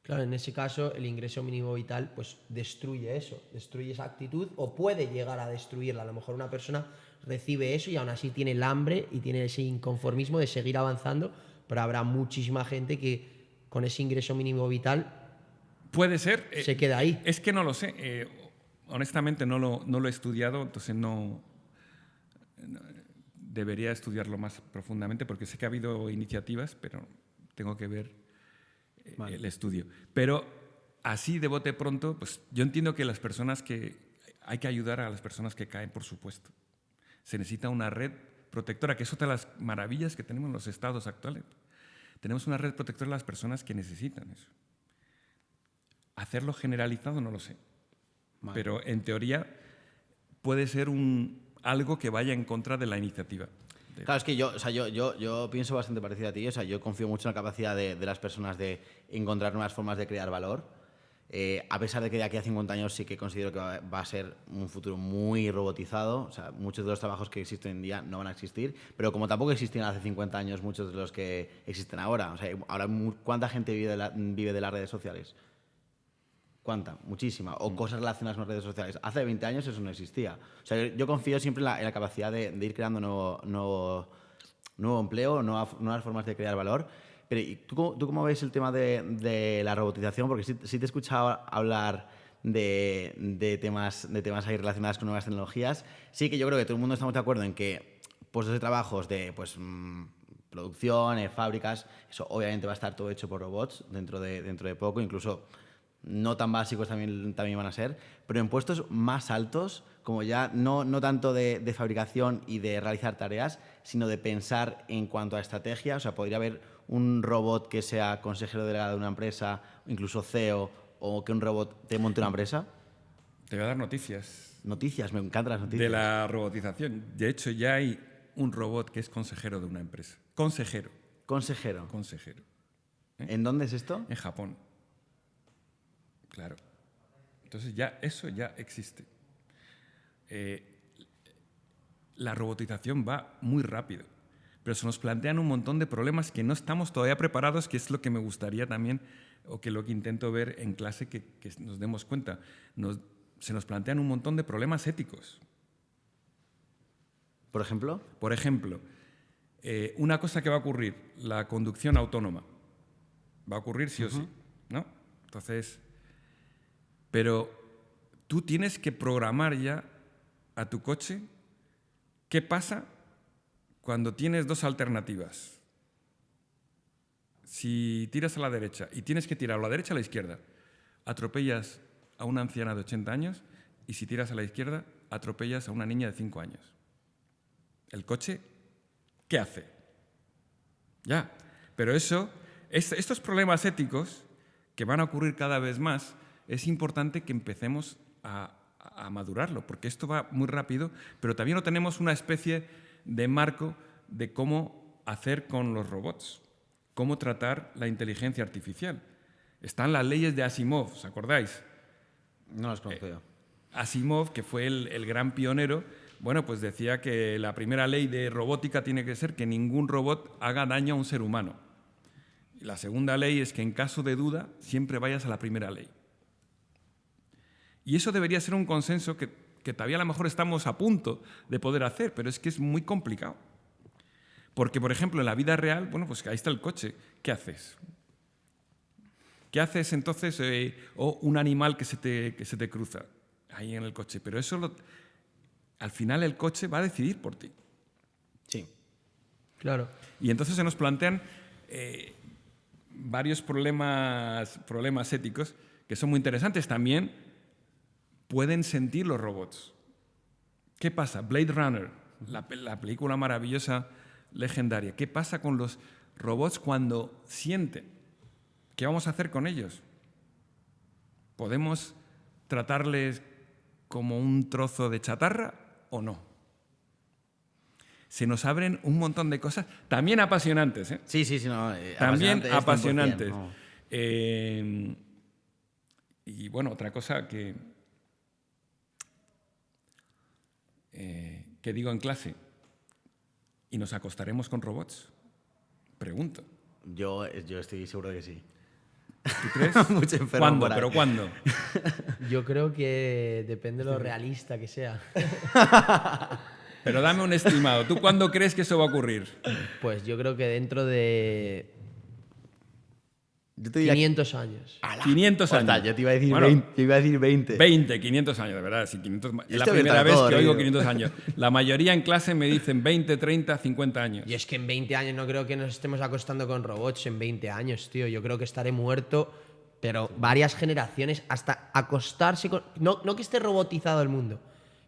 Claro, en ese caso el ingreso mínimo vital pues destruye eso, destruye esa actitud o puede llegar a destruirla. A lo mejor una persona recibe eso y aún así tiene el hambre y tiene ese inconformismo de seguir avanzando, pero habrá muchísima gente que con ese ingreso mínimo vital puede ser, se queda ahí. Es que no lo sé, honestamente no lo he estudiado, entonces no debería estudiarlo más profundamente porque sé que ha habido iniciativas, pero tengo que ver el estudio. Pero así de bote pronto, pues yo entiendo que las personas que hay que ayudar a las personas que caen, por supuesto. Se necesita una red protectora, que es otra de las maravillas que tenemos en los estados actuales. Tenemos una red protectora de las personas que necesitan eso. Hacerlo generalizado no lo sé. Vale. Pero en teoría puede ser algo que vaya en contra de la iniciativa. Claro, es que yo pienso bastante parecido a ti. O sea, yo confío mucho en la capacidad de las personas de encontrar nuevas formas de crear valor. A pesar de que de aquí a 50 años sí que considero que va a ser un futuro muy robotizado. O sea, muchos de los trabajos que existen hoy en día no van a existir. Pero como tampoco existían hace 50 años muchos de los que existen ahora. O sea, ahora, ¿cuánta gente vive de las redes sociales? ¿Cuánta? Muchísima. O cosas relacionadas con las redes sociales. Hace 20 años eso no existía. O sea, yo confío siempre en la capacidad de ir creando nuevo empleo, nuevas formas de crear valor. Pero ¿y tú cómo ves el tema de la robotización? Porque sí te he escuchado hablar de temas ahí relacionados con nuevas tecnologías. Sí que yo creo que todo el mundo estamos de acuerdo en que puestos de trabajos de producción, fábricas, eso obviamente va a estar todo hecho por robots dentro de poco, incluso no tan básicos también van a ser, pero en puestos más altos, como ya no tanto de fabricación y de realizar tareas, sino de pensar en cuanto a estrategia. O sea, podría haber un robot que sea consejero delegado de una empresa, incluso CEO, o que un robot te monte una empresa. Te voy a dar noticias. Noticias, me encantan las noticias. De la robotización. De hecho, ya hay un robot que es consejero de una empresa. Consejero. Consejero. ¿En dónde es esto? En Japón. Claro. Entonces eso ya existe. La robotización va muy rápido, pero se nos plantean un montón de problemas que no estamos todavía preparados, que es lo que me gustaría también, o que lo que intento ver en clase, que nos demos cuenta. Se nos plantean un montón de problemas éticos. ¿Por ejemplo? Por ejemplo, una cosa que va a ocurrir, la conducción autónoma. Va a ocurrir sí o sí, ¿no? Entonces, pero tú tienes que programar ya a tu coche qué pasa cuando tienes dos alternativas. Si tiras a la derecha y tienes que tirar a la derecha o a la izquierda, atropellas a una anciana de 80 años y si tiras a la izquierda, atropellas a una niña de 5 años. ¿El coche qué hace? Ya, pero estos problemas éticos que van a ocurrir cada vez más, es importante que empecemos a madurarlo, porque esto va muy rápido, pero también no tenemos una especie de marco de cómo hacer con los robots, cómo tratar la inteligencia artificial. Están las leyes de Asimov, ¿os acordáis? No las conozco yo. Asimov, que fue el gran pionero, bueno, pues decía que la primera ley de robótica tiene que ser que ningún robot haga daño a un ser humano. Y la segunda ley es que en caso de duda siempre vayas a la primera ley. Y eso debería ser un consenso que todavía a lo mejor estamos a punto de poder hacer, pero es que es muy complicado. Porque, por ejemplo, en la vida real, bueno, pues ahí está el coche. ¿Qué haces? ¿Qué haces entonces? O un animal que se te cruza ahí en el coche. Pero eso, al final, el coche va a decidir por ti. Sí. Claro. Y entonces se nos plantean varios problemas éticos que son muy interesantes. También pueden sentir los robots. ¿Qué pasa? Blade Runner, la película maravillosa, legendaria. ¿Qué pasa con los robots cuando sienten? ¿Qué vamos a hacer con ellos? ¿Podemos tratarles como un trozo de chatarra o no? Se nos abren un montón de cosas, también apasionantes. Sí, no. También apasionantes. No. Y bueno, otra cosa que digo en clase, ¿y nos acostaremos con robots? Pregunto. Yo estoy seguro de que sí. ¿Tú crees? Mucho enfermo ¿Cuándo? por ahí. ¿Pero cuándo? Yo creo que depende de lo realista que sea. Pero dame un estimado. ¿Tú cuándo crees que eso va a ocurrir? Pues yo creo que dentro de Yo te diría 500 años. 500 años. Ostras, yo te iba a decir, Bueno, 20, te iba a decir 20. 20, 500 años, de verdad. Sí, 500, es la Esto primera está vez todo, que oigo tío. 500 años. La mayoría en clase me dicen 20, 30, 50 años. Y es que en 20 años no creo que nos estemos acostando con robots en 20 años, tío. Yo creo que estaré muerto pero varias generaciones, hasta acostarse con... No que esté robotizado el mundo,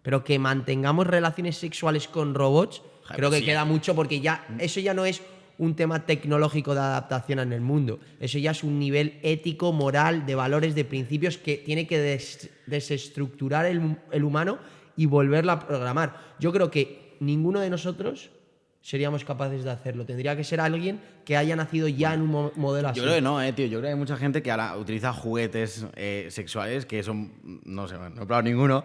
pero que mantengamos relaciones sexuales con robots, creo que sí. queda mucho, porque ya eso ya no es un tema tecnológico de adaptación en el mundo. Eso ya es un nivel ético, moral, de valores, de principios que tiene que desestructurar el humano y volverlo a programar. Yo creo que ninguno de nosotros seríamos capaces de hacerlo. Tendría que ser alguien que haya nacido ya en un modelo así. Yo creo que no, tío. Yo creo que hay mucha gente que ahora utiliza juguetes sexuales que son, no sé, no he probado ninguno,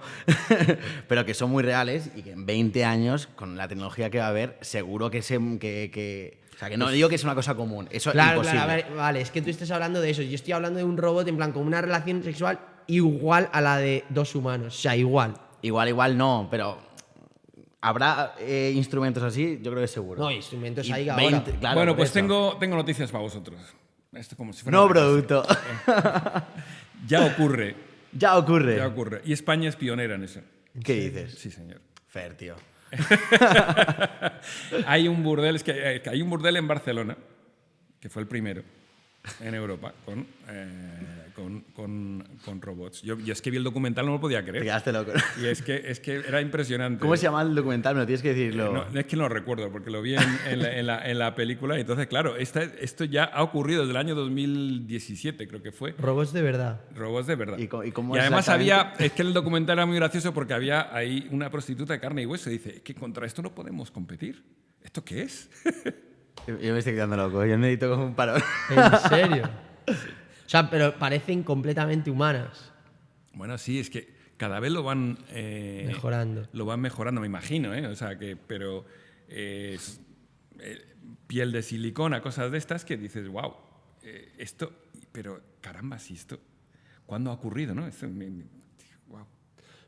pero que son muy reales y que en 20 años, con la tecnología que va a haber, seguro que o sea, que no digo que es una cosa común. Eso es imposible. Claro, a ver, vale, es que tú estás hablando de eso. Yo estoy hablando de un robot en plan con una relación sexual igual a la de dos humanos. O sea, igual. Igual no, pero habrá instrumentos así, yo creo que seguro. No, instrumentos Y ahí 20, ahora. claro, bueno, por pues eso. tengo noticias para vosotros. Esto como si fuera No una cosa. producto. Ya ocurre. Ya ocurre. Ya ocurre. Y España es pionera en eso. ¿Qué dices? Sí, señor. Fer, tío. Hay un burdel, hay un burdel en Barcelona, que fue el primero en Europa, con robots. Yo es que vi el documental, no lo podía Te creer. quedaste loco. Y es que era impresionante. ¿Cómo se llama el documental? Me lo tienes que decirlo. No, es que no lo recuerdo, porque lo vi en la película. Y entonces, claro, esto ya ha ocurrido desde el año 2017, creo que fue. Robots de verdad. Robots de verdad. ¿Y cómo además exactamente? es que el documental era muy gracioso porque había ahí una prostituta de carne y hueso. Y dice, es que contra esto no podemos competir. ¿Esto qué es? Yo me estoy quedando loco. Yo necesito como un parón. ¿En serio? O sea, pero parecen completamente humanas. Bueno, sí, es que cada vez lo van... Mejorando. Lo van mejorando, me imagino, ¿eh? O sea, pero... piel de silicona, cosas de estas que dices, wow, esto... Pero, caramba, si esto... ¿Cuándo ha ocurrido, no? Wow.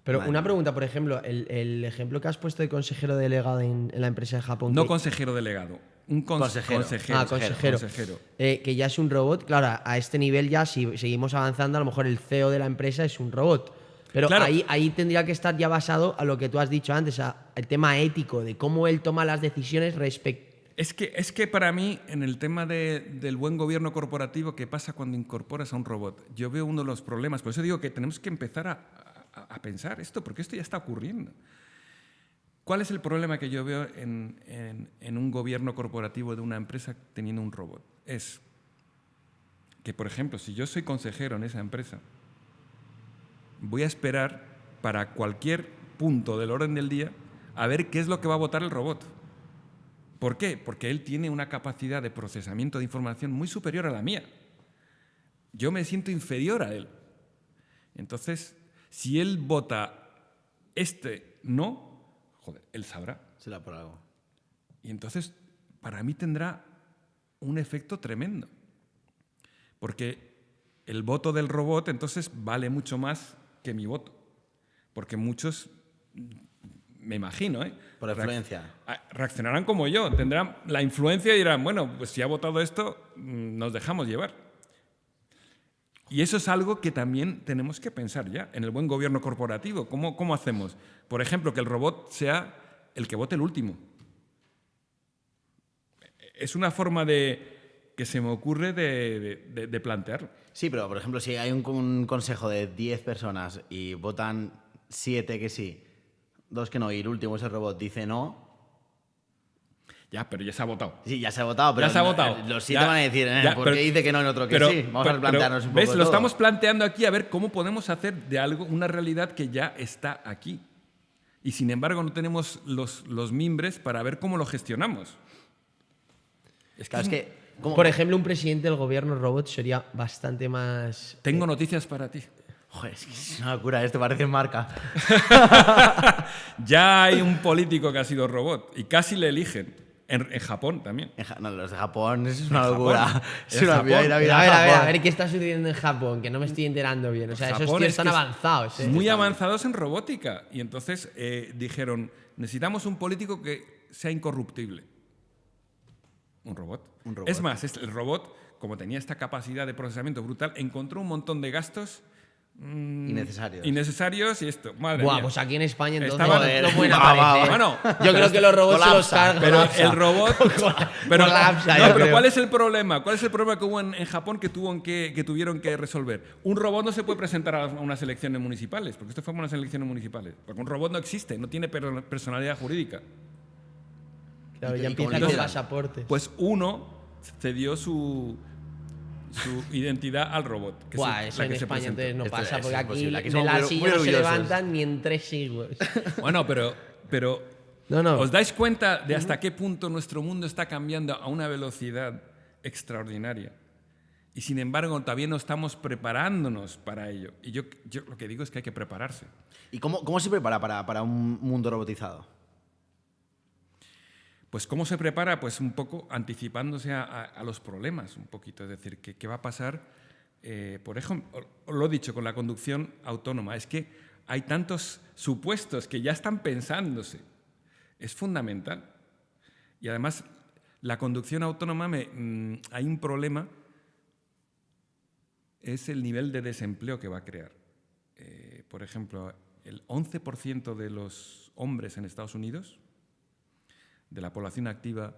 Pero Vale. una pregunta, por ejemplo, el ejemplo que has puesto de consejero delegado en la empresa de Japón. No que- consejero delegado, un Consejero. consejero. Que ya es un robot. Claro, a este nivel ya, si seguimos avanzando, a lo mejor el CEO de la empresa es un robot. Pero Claro. ahí tendría que estar ya basado a lo que tú has dicho antes, el tema ético, de cómo él toma las decisiones respecto. Es que para mí, en el tema del buen gobierno corporativo, ¿qué pasa cuando incorporas a un robot? Yo veo uno de los problemas. Por eso digo que tenemos que empezar a pensar esto, porque esto ya está ocurriendo. ¿Cuál es el problema que yo veo en un gobierno corporativo de una empresa teniendo un robot? Es que, por ejemplo, si yo soy consejero en esa empresa, voy a esperar para cualquier punto del orden del día a ver qué es lo que va a votar el robot. ¿Por qué? Porque él tiene una capacidad de procesamiento de información muy superior a la mía. Yo me siento inferior a él. Entonces, si él vota no, joder, él sabrá. Será por algo. Y entonces, para mí tendrá un efecto tremendo. Porque el voto del robot, entonces, vale mucho más que mi voto. Porque muchos, me imagino, Por influencia. reaccionarán como yo, tendrán la influencia y dirán, bueno, pues si ha votado esto, nos dejamos llevar. Y eso es algo que también tenemos que pensar ya en el buen gobierno corporativo. ¿Cómo hacemos? Por ejemplo, que el robot sea el que vote el último. Es una forma que se me ocurre de plantearlo. Sí, pero por ejemplo, si hay un consejo de 10 personas y votan 7 que sí, 2 que no, y el último, ese robot, dice no. Ya, pero ya se ha votado. Sí, ya se ha votado, pero Ya se ha votado. los 7 Ya, van a decir, ya, ¿por pero- qué dice que no en otro que sí? Vamos a plantearnos un poco ¿ves? Lo todo. estamos planteando aquí a ver cómo podemos hacer de algo una realidad que ya está aquí. Y sin embargo no tenemos los mimbres para ver cómo lo gestionamos. Claro, es que... ¿cómo? Por ejemplo, un presidente del gobierno robot sería bastante más... Tengo noticias para ti. Joder, es que es una locura, esto parece marca. Ya hay un político que ha sido robot y casi le eligen. En Japón también. No, los de Japón, eso es una Japón. locura. Es En una Japón. vida ir a vida A ver, Japón. ¿qué está sucediendo en Japón? Que no me estoy enterando bien. O sea, esos Japón tíos es están que es avanzados. Muy avanzados en robótica. Y entonces dijeron, necesitamos un político que sea incorruptible. Un robot. robot. Es más, el robot, como tenía esta capacidad de procesamiento brutal, encontró un montón de gastos Innecesarios. Innecesarios y esto. Madre Buah, mía. pues aquí en España entonces Estaban- no pueden Va, aparecer. Bueno, yo creo que los robots se los colapsa. cargan. Pero colapsa. el robot. pero, colapsa, no, yo pero creo. ¿cuál es el problema? ¿Cuál es el problema que hubo en Japón que tuvieron que resolver? Un robot no se puede presentar a unas elecciones municipales, porque esto fue unas elecciones municipales. Porque un robot no existe, no tiene personalidad jurídica. Claro, ya ¿Y cómo empiezan lo los hicieron? pasaportes. Pues uno cedió su identidad al robot. Que Buah, es eso la en que se España presentó. entonces no Esto pasa, es porque aquí imposible. Aquí de somos la muy silla no se orgullosos. levantan ni en 3 siglos. Bueno, pero No. ¿os dais cuenta de hasta qué punto nuestro mundo está cambiando a una velocidad extraordinaria? Y sin embargo, todavía no estamos preparándonos para ello. Y yo lo que digo es que hay que prepararse. ¿Y cómo se prepara para un mundo robotizado? Pues ¿cómo se prepara? Pues un poco anticipándose a los problemas, un poquito. Es decir, ¿qué va a pasar? Por ejemplo, lo he dicho, con la conducción autónoma. Es que hay tantos supuestos que ya están pensándose. Es fundamental. Y además, la conducción autónoma, hay un problema, es el nivel de desempleo que va a crear. Por ejemplo, el 11% de los hombres en Estados Unidos, de la población activa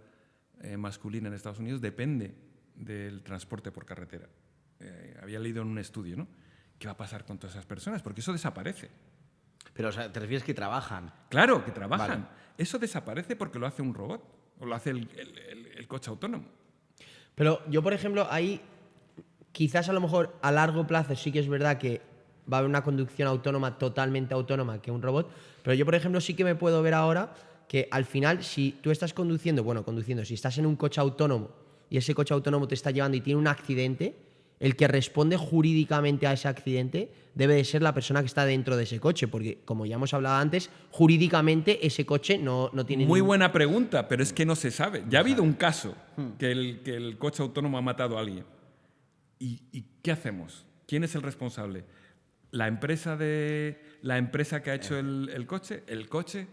masculina en Estados Unidos, depende del transporte por carretera. Había leído en un estudio, ¿no? ¿Qué va a pasar con todas esas personas? Porque eso desaparece. Pero, o sea, ¿te refieres que trabajan? Claro, que trabajan. Vale. Eso desaparece porque lo hace un robot o lo hace el coche autónomo. Pero yo, por ejemplo, ahí quizás a lo mejor a largo plazo sí que es verdad que va a haber una conducción autónoma totalmente autónoma que un robot, pero yo, por ejemplo, sí que me puedo ver ahora que al final, si tú estás conduciendo, si estás en un coche autónomo y ese coche autónomo te está llevando y tiene un accidente, el que responde jurídicamente a ese accidente debe de ser la persona que está dentro de ese coche, porque como ya hemos hablado antes, jurídicamente ese coche no tiene Muy buena pregunta, pero es que no se sabe. Ya ha habido un caso Hmm. que el coche autónomo ha matado a alguien. ¿Y qué hacemos? ¿Quién es el responsable? ¿La empresa que ha hecho el coche? ¿El coche?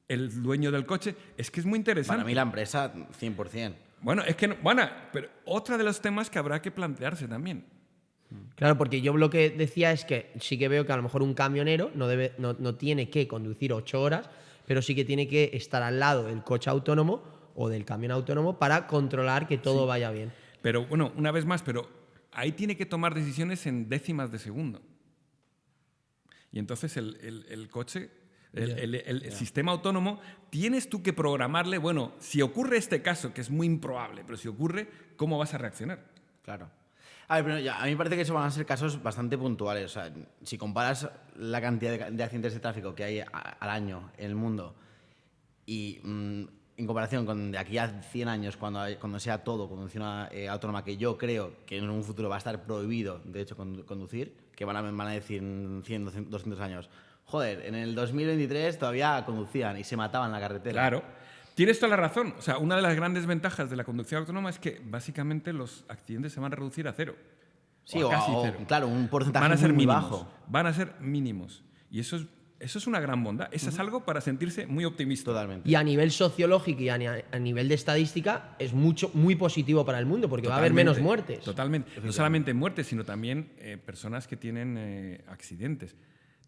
¿El dueño del coche? Es que es muy interesante. Para mí la empresa, 100%. Bueno, es que pero otro de los temas que habrá que plantearse también. Claro, porque yo lo que decía es que sí que veo que a lo mejor un camionero no tiene que conducir 8 horas, pero sí que tiene que estar al lado del coche autónomo o del camión autónomo para controlar que todo vaya bien. Pero bueno, una vez más, pero ahí tiene que tomar decisiones en décimas de segundo. Y entonces el coche, el sistema autónomo, tienes tú que programarle, bueno, si ocurre este caso, que es muy improbable, pero si ocurre, ¿cómo vas a reaccionar? Claro. A ver, pero a mí me parece que esos van a ser casos bastante puntuales. O sea, si comparas la cantidad de accidentes de tráfico que hay al año en el mundo y en comparación con de aquí a 100 años, cuando sea todo conducción autónoma, que yo creo que en un futuro va a estar prohibido, de hecho, conducir, que van a decir en 100, 200 años, joder, en el 2023 todavía conducían y se mataban en la carretera. Claro. Tienes toda la razón. O sea, una de las grandes ventajas de la conducción autónoma es que básicamente los accidentes se van a reducir a cero. Sí, o a casi cero. claro, un porcentaje Van a ser muy mínimos. bajo. Van a ser mínimos. Y eso es una gran bondad. Eso es algo para sentirse muy optimista. Totalmente. Y a nivel sociológico y a nivel de estadística es muy positivo para el mundo porque va a haber menos muertes. Totalmente. No solamente muertes, sino también personas que tienen accidentes.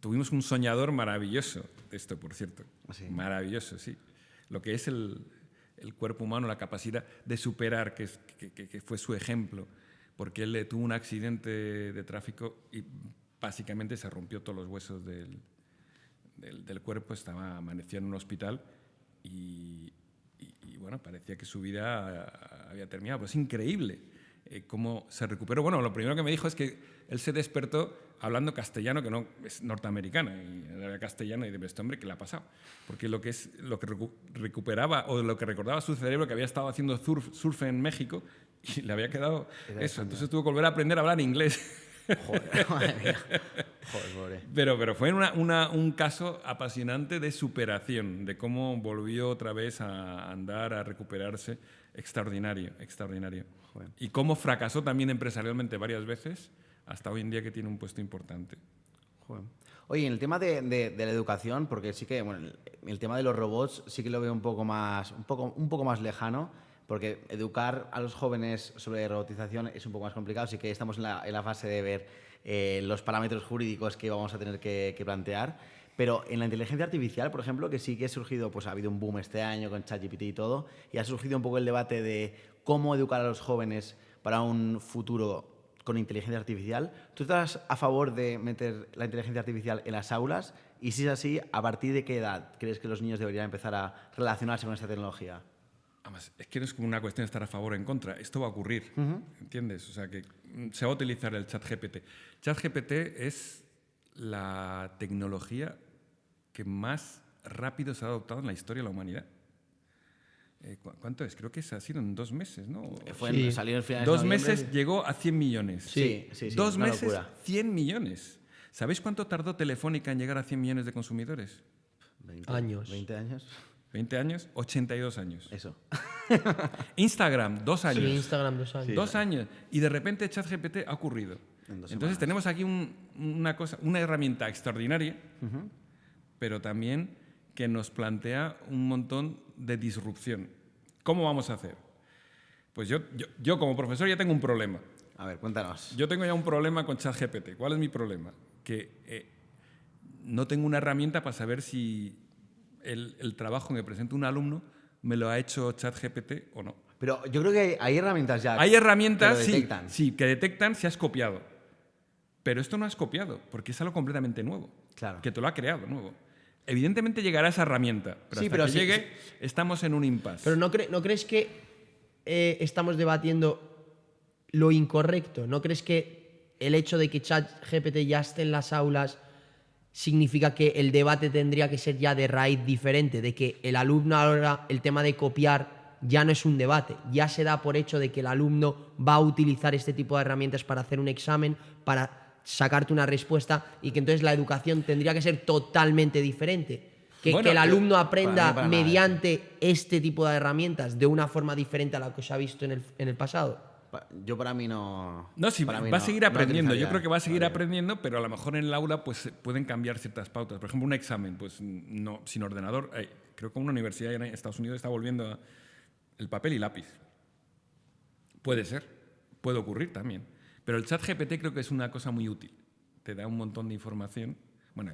Tuvimos un soñador maravilloso de esto, por cierto. Sí. Maravilloso, sí. Lo que es el cuerpo humano, la capacidad de superar, que fue su ejemplo, porque él tuvo un accidente de tráfico y básicamente se rompió todos los huesos del cuerpo, amaneció en un hospital y bueno, parecía que su vida había terminado. Pues es increíble cómo se recuperó. Bueno, lo primero que me dijo es que él se despertó hablando castellano, que no es norteamericano, y era castellano, y de este hombre, ¿qué le ha pasado? Porque lo que recuperaba o lo que recordaba su cerebro, que había estado haciendo surf en México y le había quedado eso. Entonces tuvo que volver a aprender a hablar inglés. Joder, madre mía. Joder, pobre. Pero fue un caso apasionante de superación, de cómo volvió otra vez a andar, a recuperarse. Extraordinario, extraordinario. Joder. Y cómo fracasó también empresarialmente varias veces, hasta hoy en día que tiene un puesto importante. Joder. Oye, en el tema de la educación, porque sí que, bueno, el tema de los robots sí que lo veo un poco más lejano, Porque educar a los jóvenes sobre robotización es un poco más complicado, así que estamos en la fase de ver los parámetros jurídicos que vamos a tener que plantear. Pero en la inteligencia artificial, por ejemplo, que sí que ha surgido, pues ha habido un boom este año con ChatGPT y todo, y ha surgido un poco el debate de cómo educar a los jóvenes para un futuro con inteligencia artificial. ¿Tú estás a favor de meter la inteligencia artificial en las aulas? Y si es así, ¿a partir de qué edad crees que los niños deberían empezar a relacionarse con esta tecnología? Además, es que no es como una cuestión de estar a favor o en contra. Esto va a ocurrir, ¿entiendes? O sea, que se va a utilizar el ChatGPT. ChatGPT es la tecnología que más rápido se ha adoptado en la historia de la humanidad. ¿Cuánto es? Creo que ha sido en 2 meses, ¿no? Salió en finales 2 de noviembre. meses llegó a 100 millones. Sí. 2 una meses, locura. 100 millones. ¿Sabéis cuánto tardó Telefónica en llegar a 100 millones de consumidores? 20 Años. 20 años. 20 años, 82 años. Eso. Instagram, 2 años. Sí, Instagram 2 años. 2 años. Y de repente ChatGPT ha ocurrido. En 2 Entonces semanas. tenemos aquí una herramienta extraordinaria, pero también que nos plantea un montón de disrupción. ¿Cómo vamos a hacer? Pues yo como profesor ya tengo un problema. A ver, cuéntanos. Yo tengo ya un problema con ChatGPT. ¿Cuál es mi problema? Que no tengo una herramienta para saber si el trabajo que me presenta un alumno me lo ha hecho ChatGPT o no. Pero yo creo que hay herramientas ya. Hay herramientas que lo detectan. sí, que detectan si has copiado. Pero esto no has copiado, porque es algo completamente nuevo. Claro. Que te lo ha creado nuevo. Evidentemente llegará esa herramienta, pero Sí, hasta pero que sí, llegue estamos en un impasse. Pero ¿no crees que estamos debatiendo lo incorrecto? ¿No crees que el hecho de que ChatGPT ya esté en las aulas significa que el debate tendría que ser ya de raíz diferente? De que el alumno ahora, el tema de copiar ya no es un debate, ya se da por hecho de que el alumno va a utilizar este tipo de herramientas para hacer un examen, para sacarte una respuesta, y que entonces la educación tendría que ser totalmente diferente. Que Bueno, el alumno aprenda para mí, para nada, mediante este tipo de herramientas de una forma diferente a la que se ha visto en el pasado. Para mí no. No, sí, para mí va a no- seguir no aprendiendo. Yo utilizaría creo que va a seguir todavía. aprendiendo, pero a lo mejor en el aula pues, pueden cambiar ciertas pautas. Por ejemplo, un examen, pues no, sin ordenador. Creo que una universidad en Estados Unidos está volviendo a el papel y lápiz. Puede ser, puede ocurrir también. Pero el ChatGPT creo que es una cosa muy útil. Te da un montón de información. Bueno,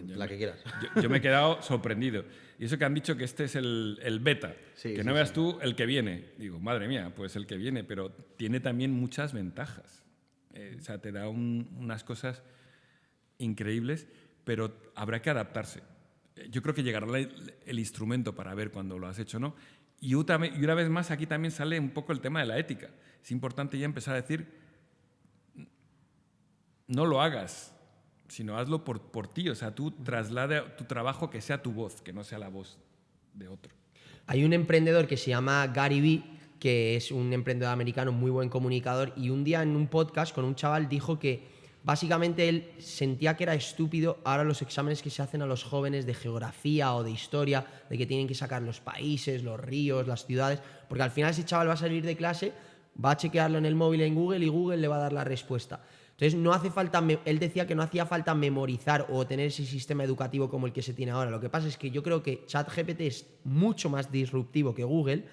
La que quieras. Yo me he quedado sorprendido. Y eso que han dicho que este es el beta, Sí, que sí, no veas sí. tú el que viene. Digo, madre mía, pues el que viene, pero tiene también muchas ventajas. O sea, te da unas cosas increíbles, pero habrá que adaptarse. Yo creo que llegará el instrumento para ver cuando lo has hecho o no. Y una vez más aquí también sale un poco el tema de la ética. Es importante ya empezar a decir, no lo hagas, sino hazlo por ti. O sea, tú traslada tu trabajo que sea tu voz, que no sea la voz de otro. Hay un emprendedor que se llama Gary Vee, que es un emprendedor americano muy buen comunicador, y un día en un podcast con un chaval dijo que básicamente él sentía que era estúpido ahora los exámenes que se hacen a los jóvenes de geografía o de historia, de que tienen que sacar los países, los ríos, las ciudades, porque al final ese chaval va a salir de clase, va a chequearlo en el móvil en Google y Google le va a dar la respuesta. Entonces no hace falta, él decía que no hacía falta memorizar o tener ese sistema educativo como el que se tiene ahora. Lo que pasa es que yo creo que ChatGPT es mucho más disruptivo que Google,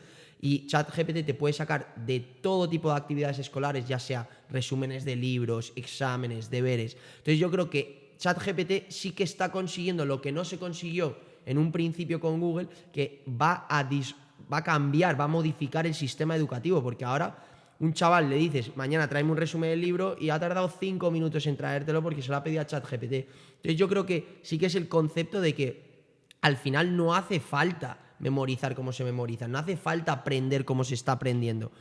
y ChatGPT te puede sacar de todo tipo de actividades escolares, ya sea resúmenes de libros, exámenes, deberes. Entonces yo creo que ChatGPT sí que está consiguiendo lo que no se consiguió en un principio con Google, que va a cambiar, va a modificar el sistema educativo, porque ahora un chaval le dices, mañana tráeme un resumen del libro, y ha tardado 5 minutos en traértelo porque se lo ha pedido a ChatGPT. Entonces yo creo que sí que es el concepto de que al final no hace falta memorizar como se memoriza, no hace falta aprender como se está aprendiendo.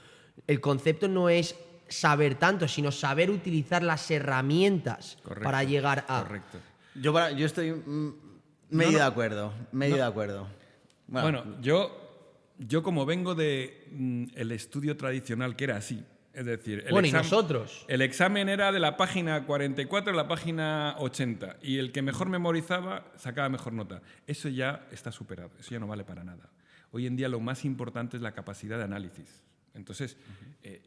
El concepto no es saber tanto, sino saber utilizar las herramientas para llegar a... Correcto. Yo estoy medio de acuerdo. De acuerdo. Bueno, yo como vengo de el estudio tradicional, que era así, es decir, Bueno, y nosotros. el examen era de la página 44 a la página 80, y el que mejor memorizaba sacaba mejor nota. Eso ya está superado, eso ya no vale para nada. Hoy en día lo más importante es la capacidad de análisis. Entonces,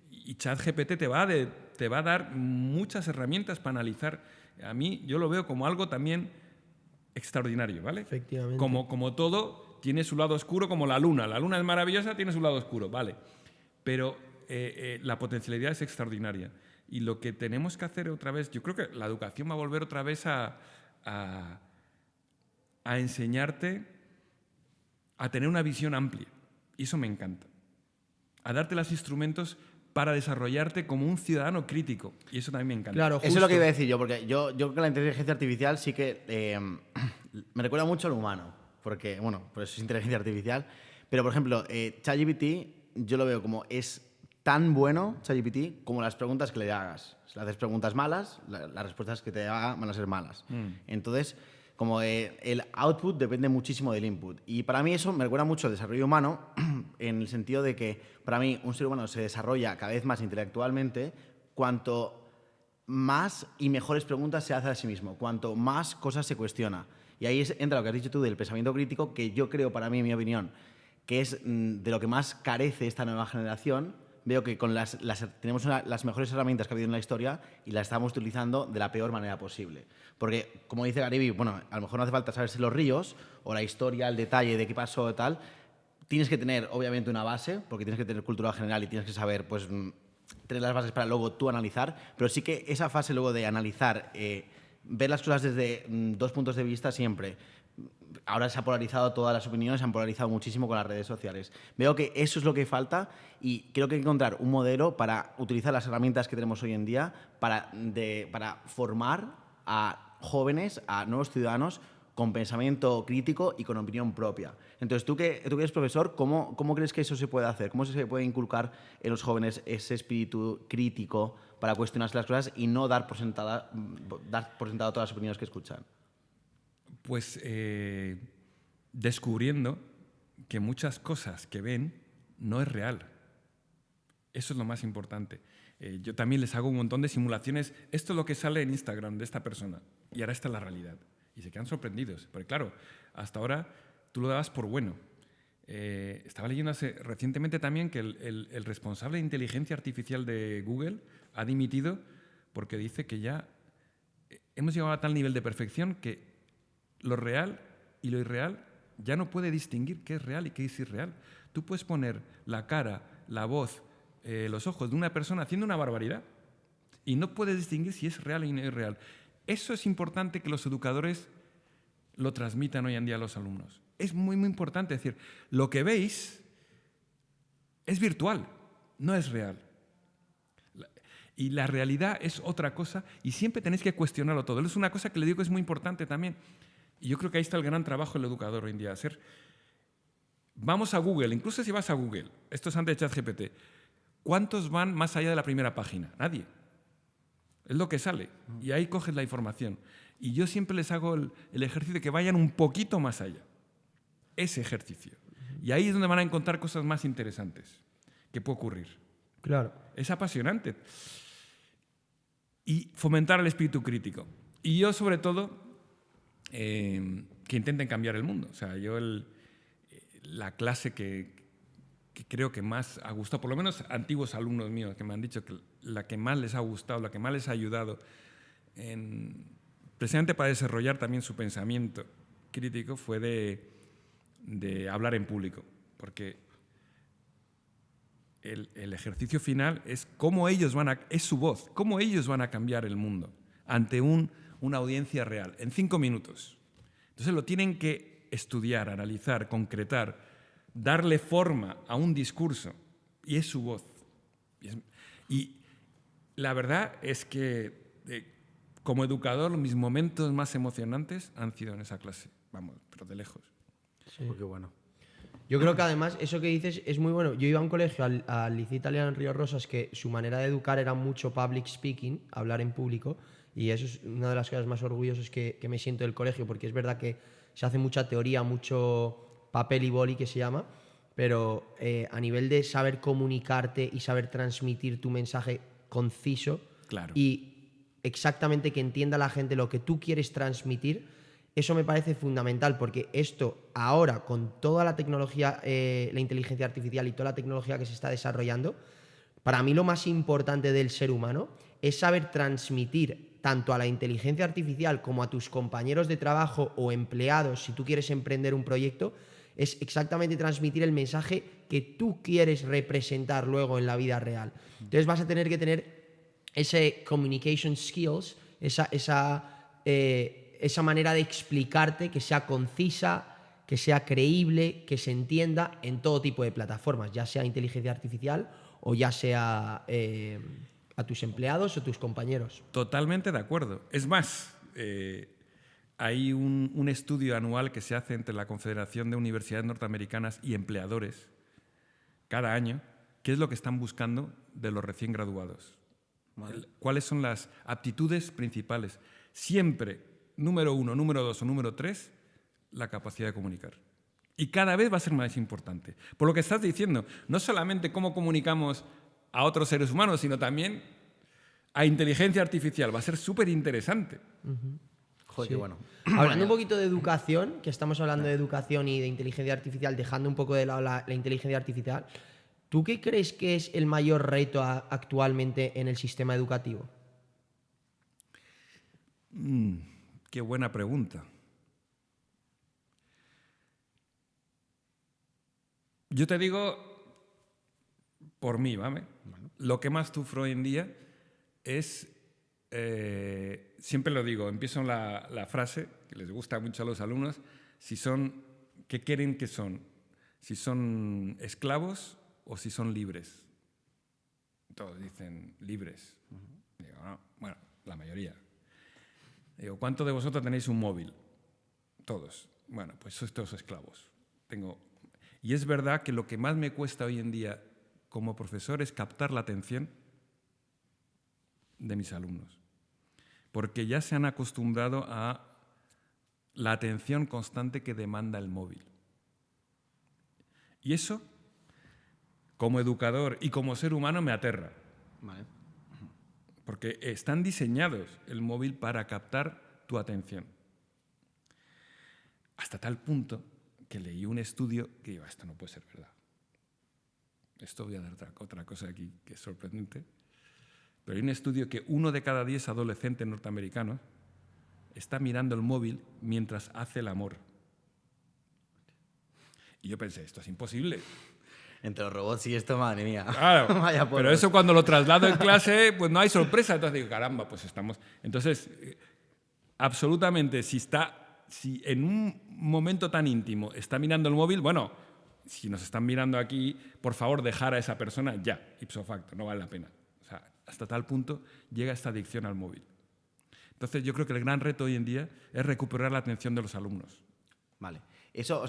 y ChatGPT te va a dar muchas herramientas para analizar. A mí yo lo veo como algo también extraordinario, ¿vale? Efectivamente. Como todo tiene su lado oscuro como la luna. La luna es maravillosa, tiene su lado oscuro, vale. Pero la potencialidad es extraordinaria. Y lo que tenemos que hacer otra vez, yo creo que la educación va a volver otra vez a enseñarte a tener una visión amplia. Y eso me encanta. A darte los instrumentos para desarrollarte como un ciudadano crítico. Y eso también me encanta. Claro, Eso es lo que iba a decir yo, porque yo creo que la inteligencia artificial sí que me recuerda mucho al humano, porque, bueno, por eso es inteligencia artificial. Pero, por ejemplo, ChatGPT yo lo veo como es tan bueno, ChatGPT, como las preguntas que le hagas. Si le haces preguntas malas, las respuestas que te haga van a ser malas. Entonces, como el output depende muchísimo del input. Y para mí eso me recuerda mucho al desarrollo humano, en el sentido de que para mí un ser humano se desarrolla cada vez más intelectualmente cuanto más y mejores preguntas se hace a sí mismo, cuanto más cosas se cuestiona. Y ahí entra lo que has dicho tú del pensamiento crítico, que yo creo, para mí, en mi opinión, que es de lo que más carece esta nueva generación. Veo que con tenemos las mejores herramientas que ha habido en la historia y las estamos utilizando de la peor manera posible. Porque, como dice Gary, bueno, a lo mejor no hace falta saberse los ríos o la historia, el detalle de qué pasó y tal. Tienes que tener, obviamente, una base, porque tienes que tener cultura general y tienes que saber, pues, tener las bases para luego tú analizar. Pero sí que esa fase luego de analizar, ver las cosas desde dos puntos de vista siempre. Ahora se ha polarizado todas las opiniones, se han polarizado muchísimo con las redes sociales. Veo que eso es lo que falta y creo que hay que encontrar un modelo para utilizar las herramientas que tenemos hoy en día para formar a jóvenes, a nuevos ciudadanos con pensamiento crítico y con opinión propia. Entonces, tú que eres profesor, ¿cómo crees que eso se puede hacer? ¿Cómo se puede inculcar en los jóvenes ese espíritu crítico para cuestionarse las cosas y no dar por sentado todas las opiniones que escuchan? Pues descubriendo que muchas cosas que ven no es real. Eso es lo más importante. Yo también les hago un montón de simulaciones. Esto es lo que sale en Instagram de esta persona. Y ahora esta es la realidad. Y se quedan sorprendidos. Porque claro, hasta ahora tú lo dabas por bueno. Estaba leyendo recientemente también que el responsable de inteligencia artificial de Google ha dimitido porque dice que ya hemos llegado a tal nivel de perfección que lo real y lo irreal ya no puede distinguir qué es real y qué es irreal. Tú puedes poner la cara, la voz, los ojos de una persona haciendo una barbaridad y no puedes distinguir si es real y no es real. Eso es importante que los educadores lo transmitan hoy en día a los alumnos. Es muy, muy importante decir, lo que veis es virtual, no es real. Y la realidad es otra cosa y siempre tenéis que cuestionarlo todo. Es una cosa que le digo que es muy importante también. Y yo creo que ahí está el gran trabajo del educador hoy en día. Vamos a Google, incluso si vas a Google, esto es antes de ChatGPT, ¿cuántos van más allá de la primera página? Nadie. Es lo que sale. Y ahí coges la información. Y yo siempre les hago el ejercicio de que vayan un poquito más allá. Ese ejercicio. Y ahí es donde van a encontrar cosas más interesantes que puede ocurrir. Claro. Es apasionante. Y fomentar el espíritu crítico. Y yo, sobre todo, que intenten cambiar el mundo. O sea, yo la clase que creo que más ha gustado, por lo menos antiguos alumnos míos que me han dicho que la que más les ha gustado, la que más les ha ayudado precisamente para desarrollar también su pensamiento crítico fue de hablar en público. Porque el ejercicio final es cómo ellos es su voz, cómo ellos van a cambiar el mundo ante una audiencia real, en 5 minutos. Entonces lo tienen que estudiar, analizar, concretar, darle forma a un discurso, y es su voz. Y la verdad es que, como educador, mis momentos más emocionantes han sido en esa clase, vamos, pero de lejos. Sí. Qué bueno. Yo creo que además eso que dices es muy bueno. Yo iba a un colegio, al Liceo Italiano en Río Rosas, que su manera de educar era mucho public speaking, hablar en público, y eso es una de las cosas más orgullosas que me siento del colegio, porque es verdad que se hace mucha teoría, mucho papel y boli que se llama, pero a nivel de saber comunicarte y saber transmitir tu mensaje conciso, claro, y exactamente que entienda la gente lo que tú quieres transmitir, eso me parece fundamental, porque esto ahora, con toda la tecnología, la inteligencia artificial y toda la tecnología que se está desarrollando, para mí lo más importante del ser humano es saber transmitir tanto a la inteligencia artificial como a tus compañeros de trabajo o empleados, si tú quieres emprender un proyecto, Es exactamente transmitir el mensaje que tú quieres representar luego en la vida real. Entonces vas a tener que tener ese communication skills, esa manera de explicarte que sea concisa, que sea creíble, que se entienda en todo tipo de plataformas, ya sea inteligencia artificial o ya sea a tus empleados o tus compañeros. Totalmente de acuerdo. Es más, hay un estudio anual que se hace entre la Confederación de Universidades Norteamericanas y empleadores cada año, qué es lo que están buscando de los recién graduados. Vale. ¿Cuáles son las aptitudes principales? Siempre, número 1, número 2 o número 3, la capacidad de comunicar. Y cada vez va a ser más importante. Por lo que estás diciendo, no solamente cómo comunicamos a otros seres humanos, sino también a inteligencia artificial. Va a ser súper interesante. Joder, Sí. qué bueno. Hablando un poquito de educación, que estamos hablando de educación y de inteligencia artificial, dejando un poco de lado la inteligencia artificial, ¿tú qué crees que es el mayor reto actualmente en el sistema educativo? Qué buena pregunta. Yo te digo, por mí, ¿vale? Bueno. Lo que más sufro hoy en día es, siempre lo digo, empiezo la frase, que les gusta mucho a los alumnos, ¿qué quieren que son? Si son esclavos o si son libres. Todos dicen libres. Digo, no, bueno, la mayoría. Digo, ¿cuántos de vosotros tenéis un móvil? Todos. Bueno, pues sois todos esclavos. Y es verdad que lo que más me cuesta hoy en día como profesor es captar la atención de mis alumnos. Porque ya se han acostumbrado a la atención constante que demanda el móvil. Y eso, como educador y como ser humano, me aterra. Vale. Porque están diseñados el móvil para captar tu atención. Hasta tal punto que leí un estudio que digo, esto no puede ser verdad. Esto voy a dar otra cosa aquí que es sorprendente. Pero hay un estudio que 1 de cada 10 adolescentes norteamericanos está mirando el móvil mientras hace el amor. Y yo pensé, esto es imposible. Entre los robots y esto, madre mía. Claro, Vaya pero eso cuando lo traslado en clase, pues no hay sorpresa. Entonces digo, caramba, pues estamos... Entonces, absolutamente, si en un momento tan íntimo está mirando el móvil, bueno, si nos están mirando aquí, por favor, dejar a esa persona ya, ipso facto, no vale la pena. O sea, hasta tal punto llega esta adicción al móvil. Entonces, yo creo que el gran reto hoy en día es recuperar la atención de los alumnos. Vale. Eso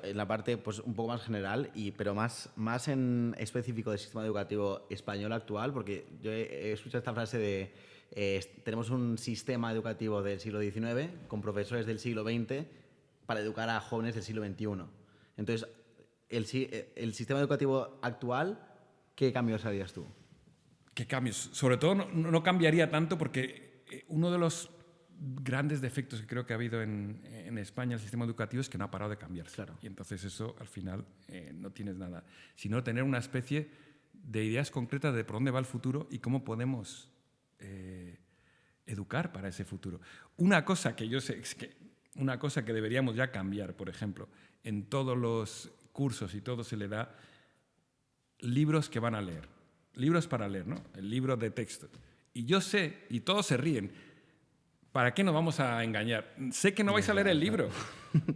en la parte pues, un poco más general, pero más en específico del sistema educativo español actual, porque yo he escuchado esta frase de tenemos un sistema educativo del siglo XIX con profesores del siglo XX para educar a jóvenes del siglo XXI. Entonces, el sistema educativo actual, ¿qué cambios harías tú? ¿Qué cambios? Sobre todo no cambiaría tanto porque uno de los grandes defectos que creo que ha habido en España el sistema educativo es que no ha parado de cambiarse. Claro. Y entonces eso al final no tienes nada, sino tener una especie de ideas concretas de por dónde va el futuro y cómo podemos educar para ese futuro. Una cosa que yo sé es que una cosa que deberíamos ya cambiar, por ejemplo, en todos los cursos y todo se le da libros que van a leer, libros para leer, ¿no? El libro de texto. Y yo sé, y todos se ríen, ¿para qué nos vamos a engañar? Sé que no vais a leer el libro.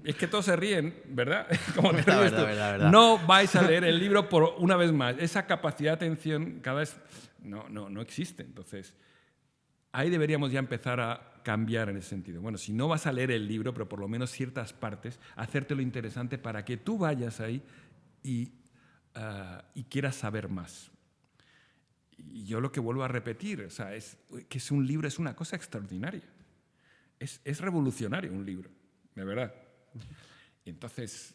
Es que todos se ríen, ¿verdad? Como te ríes tú. Verdad. No vais a leer el libro por una vez más. Esa capacidad de atención cada vez no existe. Entonces, ahí deberíamos ya empezar a cambiar en ese sentido. Bueno, si no vas a leer el libro, pero por lo menos ciertas partes, hacértelo interesante para que tú vayas ahí y quieras saber más. Y yo lo que vuelvo a repetir, o sea, es que un libro es una cosa extraordinaria. Es revolucionario un libro, de verdad. Y entonces,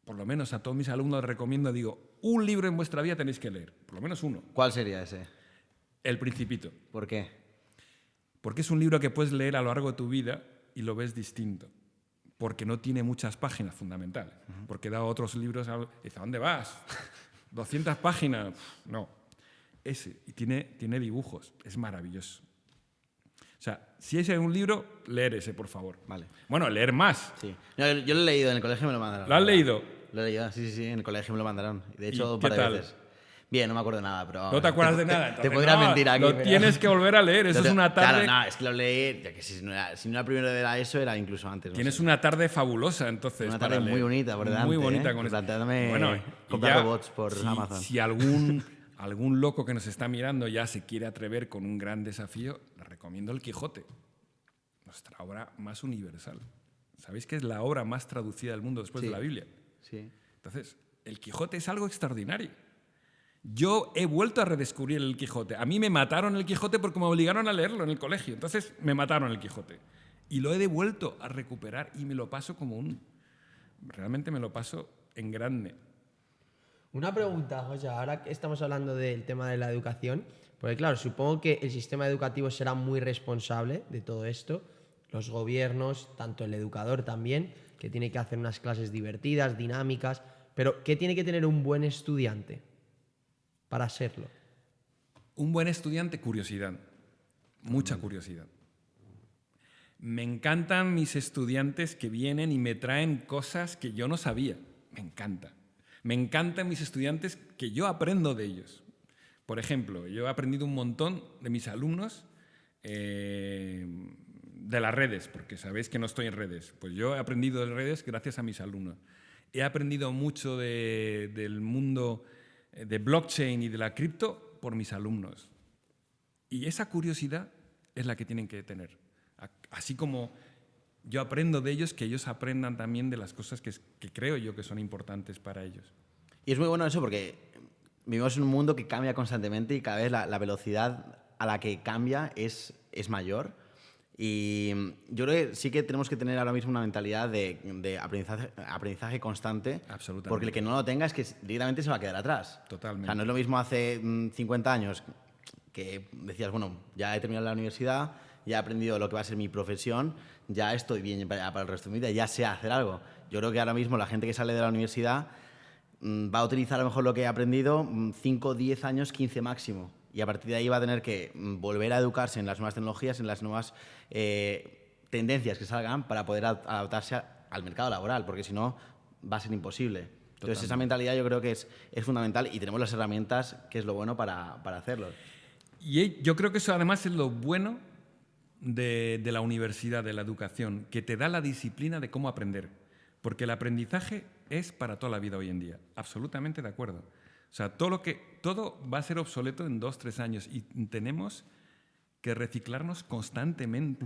por lo menos a todos mis alumnos les recomiendo, digo, un libro en vuestra vida tenéis que leer, por lo menos uno. ¿Cuál sería ese? El Principito. ¿Por qué? Porque es un libro que puedes leer a lo largo de tu vida y lo ves distinto. Porque no tiene muchas páginas fundamentales. Porque he dado otros libros y dice, ¿a dónde vas? 200 páginas. No. Ese. Y tiene dibujos. Es maravilloso. O sea, si ese es un libro, leer ese, por favor. Vale. Bueno, leer más. Sí. No, yo lo he leído, en el colegio me lo mandaron. ¿Lo has leído? Lo he leído, sí, en el colegio me lo mandaron. De hecho, ¿Y un par qué de tal? veces. Bien, no me acuerdo de nada, pero... ¿No te acuerdas de nada? Te Entonces, podría no, mentir aquí. Lo pero- tienes que volver a leer, eso es una tarde... Claro, no, es que lo leí, ya que si no era primero de la ESO, era incluso antes. No Tienes sé. una tarde fabulosa, entonces. Una para tarde muy leer. bonita por delante. Muy bonita con eso. Planteándome y comprar ya, robots por Amazon. Si algún loco que nos está mirando ya se quiere atrever con un gran desafío, le recomiendo El Quijote, nuestra obra más universal. ¿Sabéis que es la obra más traducida del mundo después de la Biblia? Sí. Entonces, El Quijote es algo extraordinario. Yo he vuelto a redescubrir El Quijote. A mí me mataron El Quijote porque me obligaron a leerlo en el colegio. Entonces me mataron El Quijote. Y lo he devuelto a recuperar y me lo paso como un... Realmente me lo paso en grande. Una pregunta, José, ahora que estamos hablando del tema de la educación, porque claro, supongo que el sistema educativo será muy responsable de todo esto, los gobiernos, tanto el educador también, que tiene que hacer unas clases divertidas, dinámicas, pero ¿qué tiene que tener un buen estudiante para serlo? Un buen estudiante, curiosidad. Mucha curiosidad. Me encantan mis estudiantes que vienen y me traen cosas que yo no sabía. Me encanta. Me encantan mis estudiantes que yo aprendo de ellos. Por ejemplo, yo he aprendido un montón de mis alumnos de las redes, porque sabéis que no estoy en redes. Pues yo he aprendido de redes gracias a mis alumnos. He aprendido mucho del mundo de blockchain y de la cripto por mis alumnos. Y esa curiosidad es la que tienen que tener. Así como yo aprendo de ellos, que ellos aprendan también de las cosas que creo yo que son importantes para ellos. Y es muy bueno eso porque vivimos en un mundo que cambia constantemente y cada vez la velocidad a la que cambia es mayor. Y yo creo que sí que tenemos que tener ahora mismo una mentalidad de aprendizaje constante. Absolutamente. Porque el que no lo tenga es que directamente se va a quedar atrás. Totalmente. O sea, no es lo mismo hace 50 años que decías, bueno, ya he terminado la universidad, ya he aprendido lo que va a ser mi profesión, ya estoy bien para el resto de mi vida, ya sé hacer algo. Yo creo que ahora mismo la gente que sale de la universidad va a utilizar a lo mejor lo que ha aprendido 5, 10 años, 15 máximo. Y a partir de ahí va a tener que volver a educarse en las nuevas tecnologías, en las nuevas tendencias que salgan para poder adaptarse al mercado laboral, porque si no va a ser imposible. Entonces Totalmente. esa mentalidad yo creo que es fundamental y tenemos las herramientas, que es lo bueno para hacerlo. Y yo creo que eso además es lo bueno de la universidad, de la educación, que te da la disciplina de cómo aprender. Porque el aprendizaje es para toda la vida hoy en día. Absolutamente de acuerdo. O sea, todo va a ser obsoleto en 2, 3 años y tenemos que reciclarnos constantemente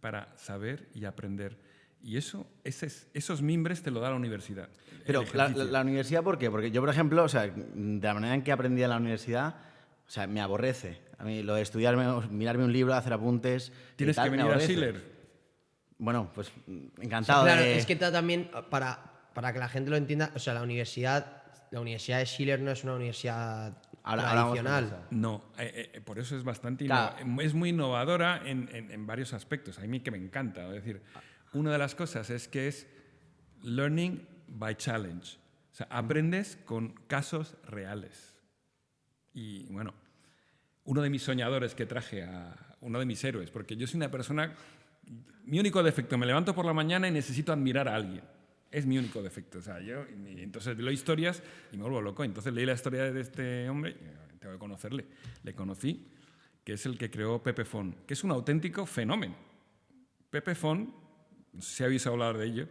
para saber y aprender. Y esos mimbres te lo da la universidad. Pero el ejercicio. la universidad, ¿por qué? Porque yo, por ejemplo, o sea, de la manera en que aprendí en la universidad, o sea, me aborrece. A mí lo de estudiarme, mirarme un libro, hacer apuntes... Tienes que venir a Schiller. Bueno, pues encantado Claro, de... es que también, para que la gente lo entienda, o sea, la universidad de Schiller no es una universidad Ahora vamos a tradicional. pensar. No, por eso es bastante Claro. es muy innovadora en varios aspectos. A mí que me encanta. Es decir, una de las cosas es que es learning by challenge. O sea, aprendes con casos reales. Y bueno, uno de mis soñadores que traje uno de mis héroes, porque yo soy una persona, mi único defecto, me levanto por la mañana y necesito admirar a alguien. Es mi único defecto. O sea, entonces leo historias y me vuelvo loco. Entonces leí la historia de este hombre y tengo que conocerle. Le conocí, que es el que creó Pepephone, que es un auténtico fenómeno. Pepephone, no sé si habéis hablado de ello,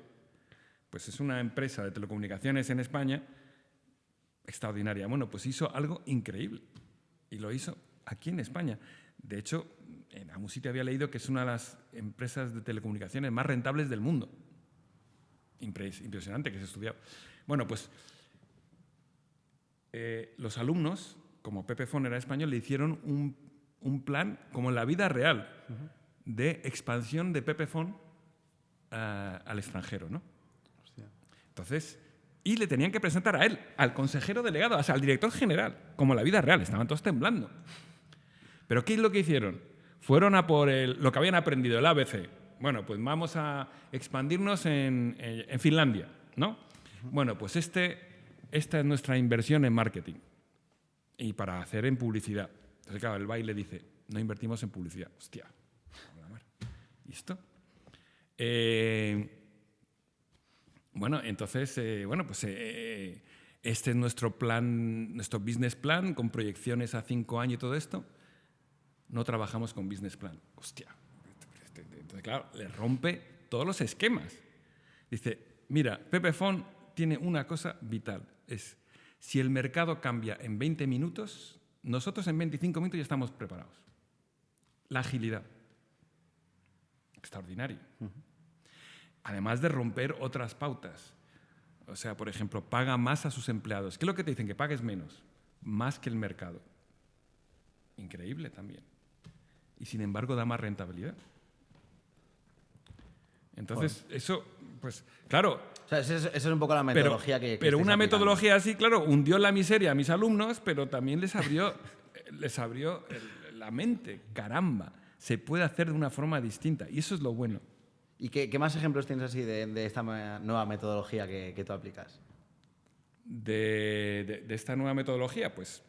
pues es una empresa de telecomunicaciones en España extraordinaria. Bueno, pues hizo algo increíble y lo hizo aquí en España. De hecho, en algún sitio había leído que es una de las empresas de telecomunicaciones más rentables del mundo. Impresionante que se ha estudiado. Bueno, pues los alumnos, como Pepephone era español, le hicieron un plan, como en la vida real, de expansión de Pepephone al extranjero, ¿no? Hostia. Entonces, y le tenían que presentar a él, al consejero delegado, o sea, al director general, como en la vida real. Estaban todos temblando. ¿Pero qué es lo que hicieron? Fueron a por lo que habían aprendido, el ABC. Bueno, pues vamos a expandirnos en Finlandia, ¿no? Bueno, pues esta es nuestra inversión en marketing y para hacer en publicidad. Entonces, claro, el baile dice, no invertimos en publicidad. Hostia, ¿Listo? Bueno, entonces, este es nuestro plan, nuestro business plan, con proyecciones a 5 años y todo esto. No trabajamos con business plan. Hostia. Entonces, claro, le rompe todos los esquemas. Dice, mira, Pepefon tiene una cosa vital. Es, si el mercado cambia en 20 minutos, nosotros en 25 minutos ya estamos preparados. La agilidad. Extraordinario. Además de romper otras pautas. O sea, por ejemplo, paga más a sus empleados. ¿Qué es lo que te dicen? Que pagues menos. Más que el mercado. Increíble también. Y sin embargo da más rentabilidad. Entonces, eso, pues, claro. O sea, esa es un poco la metodología que Pero estáis una aplicando. metodología así, claro, hundió en la miseria a mis alumnos, pero también les abrió la mente. Caramba, se puede hacer de una forma distinta. Y eso es lo bueno. ¿Y qué más ejemplos tienes así de esta nueva metodología que tú aplicas? De esta nueva metodología, pues...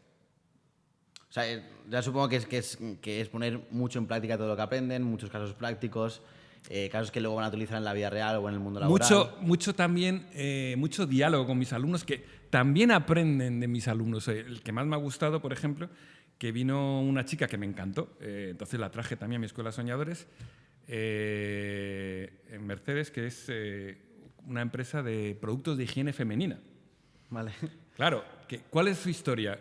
O sea, ya supongo que es poner mucho en práctica todo lo que aprenden, muchos casos prácticos, casos que luego van a utilizar en la vida real o en el mundo laboral. Mucho también, mucho diálogo con mis alumnos, que también aprenden de mis alumnos. El que más me ha gustado, por ejemplo, que vino una chica que me encantó, entonces la traje también a mi escuela Soñadores, en Mercedes, que es una empresa de productos de higiene femenina. Vale. Claro, ¿cuál es su historia?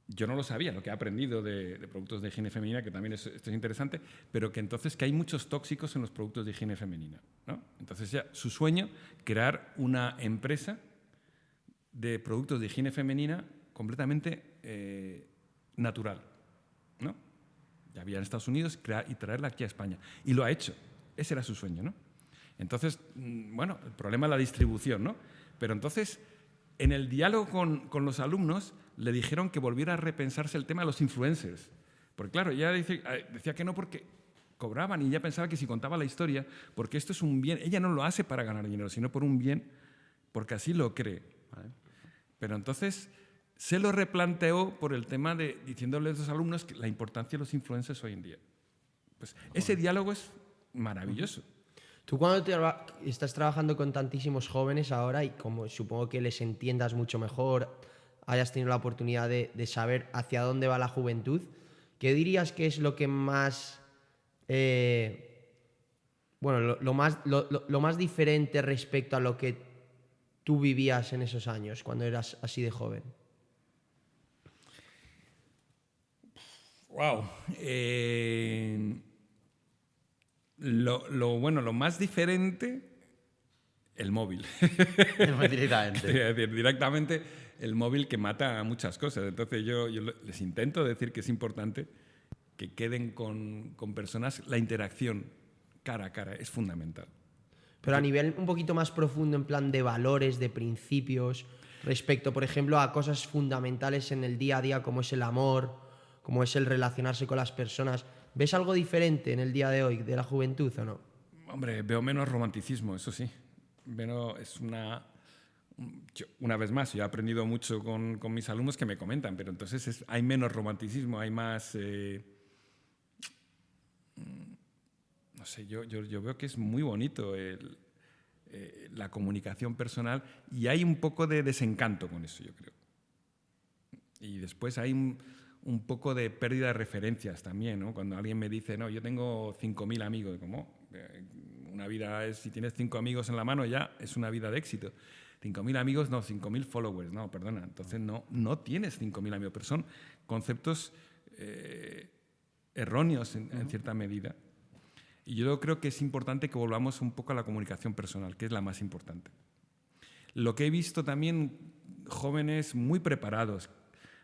Yo no lo sabía, lo que he aprendido de productos de higiene femenina, que también esto es interesante, pero que entonces que hay muchos tóxicos en los productos de higiene femenina, ¿no? Entonces ya su sueño, crear una empresa de productos de higiene femenina completamente natural, ¿no? Ya había en Estados Unidos y traerla aquí a España. Y lo ha hecho. Ese era su sueño, ¿no? Entonces, bueno, el problema es la distribución, ¿no? Pero entonces, en el diálogo con los alumnos, le dijeron que volviera a repensarse el tema de los influencers. Porque claro, ella decía que no porque cobraban y ella pensaba que si contaba la historia, porque esto es un bien, ella no lo hace para ganar dinero, sino por un bien, porque así lo cree. ¿Vale? Pero entonces se lo replanteó por el tema de diciéndole a los alumnos que la importancia de los influencers hoy en día. Pues ese diálogo es maravilloso. Tú cuando estás trabajando con tantísimos jóvenes ahora y como supongo que les entiendas mucho mejor, hayas tenido la oportunidad de saber hacia dónde va la juventud, ¿qué dirías que es lo que más, lo más diferente respecto a lo que tú vivías en esos años, cuando eras así de joven? Wow. Lo más diferente, el móvil. Directamente el móvil, que mata muchas cosas. Entonces yo les intento decir que es importante que queden con personas. La interacción cara a cara es fundamental. Pero a nivel un poquito más profundo, en plan de valores, de principios, respecto, por ejemplo, a cosas fundamentales en el día a día, como es el amor, como es el relacionarse con las personas. ¿Ves algo diferente en el día de hoy de la juventud o no? Hombre, veo menos romanticismo, eso sí. Una vez más, yo he aprendido mucho con mis alumnos que me comentan, pero entonces hay menos romanticismo, hay más... no sé, yo veo que es muy bonito la comunicación personal y hay un poco de desencanto con eso, yo creo. Y después hay un poco de pérdida de referencias también, ¿no? Cuando alguien me dice, no, yo tengo 5.000 amigos, ¿cómo? Una vida es, si tienes 5 amigos en la mano ya es una vida de éxito. 5.000 amigos, no, 5.000 followers, no, perdona. Entonces no tienes 5.000 amigos, pero son conceptos erróneos en cierta medida. Y yo creo que es importante que volvamos un poco a la comunicación personal, que es la más importante. Lo que he visto también, jóvenes muy preparados,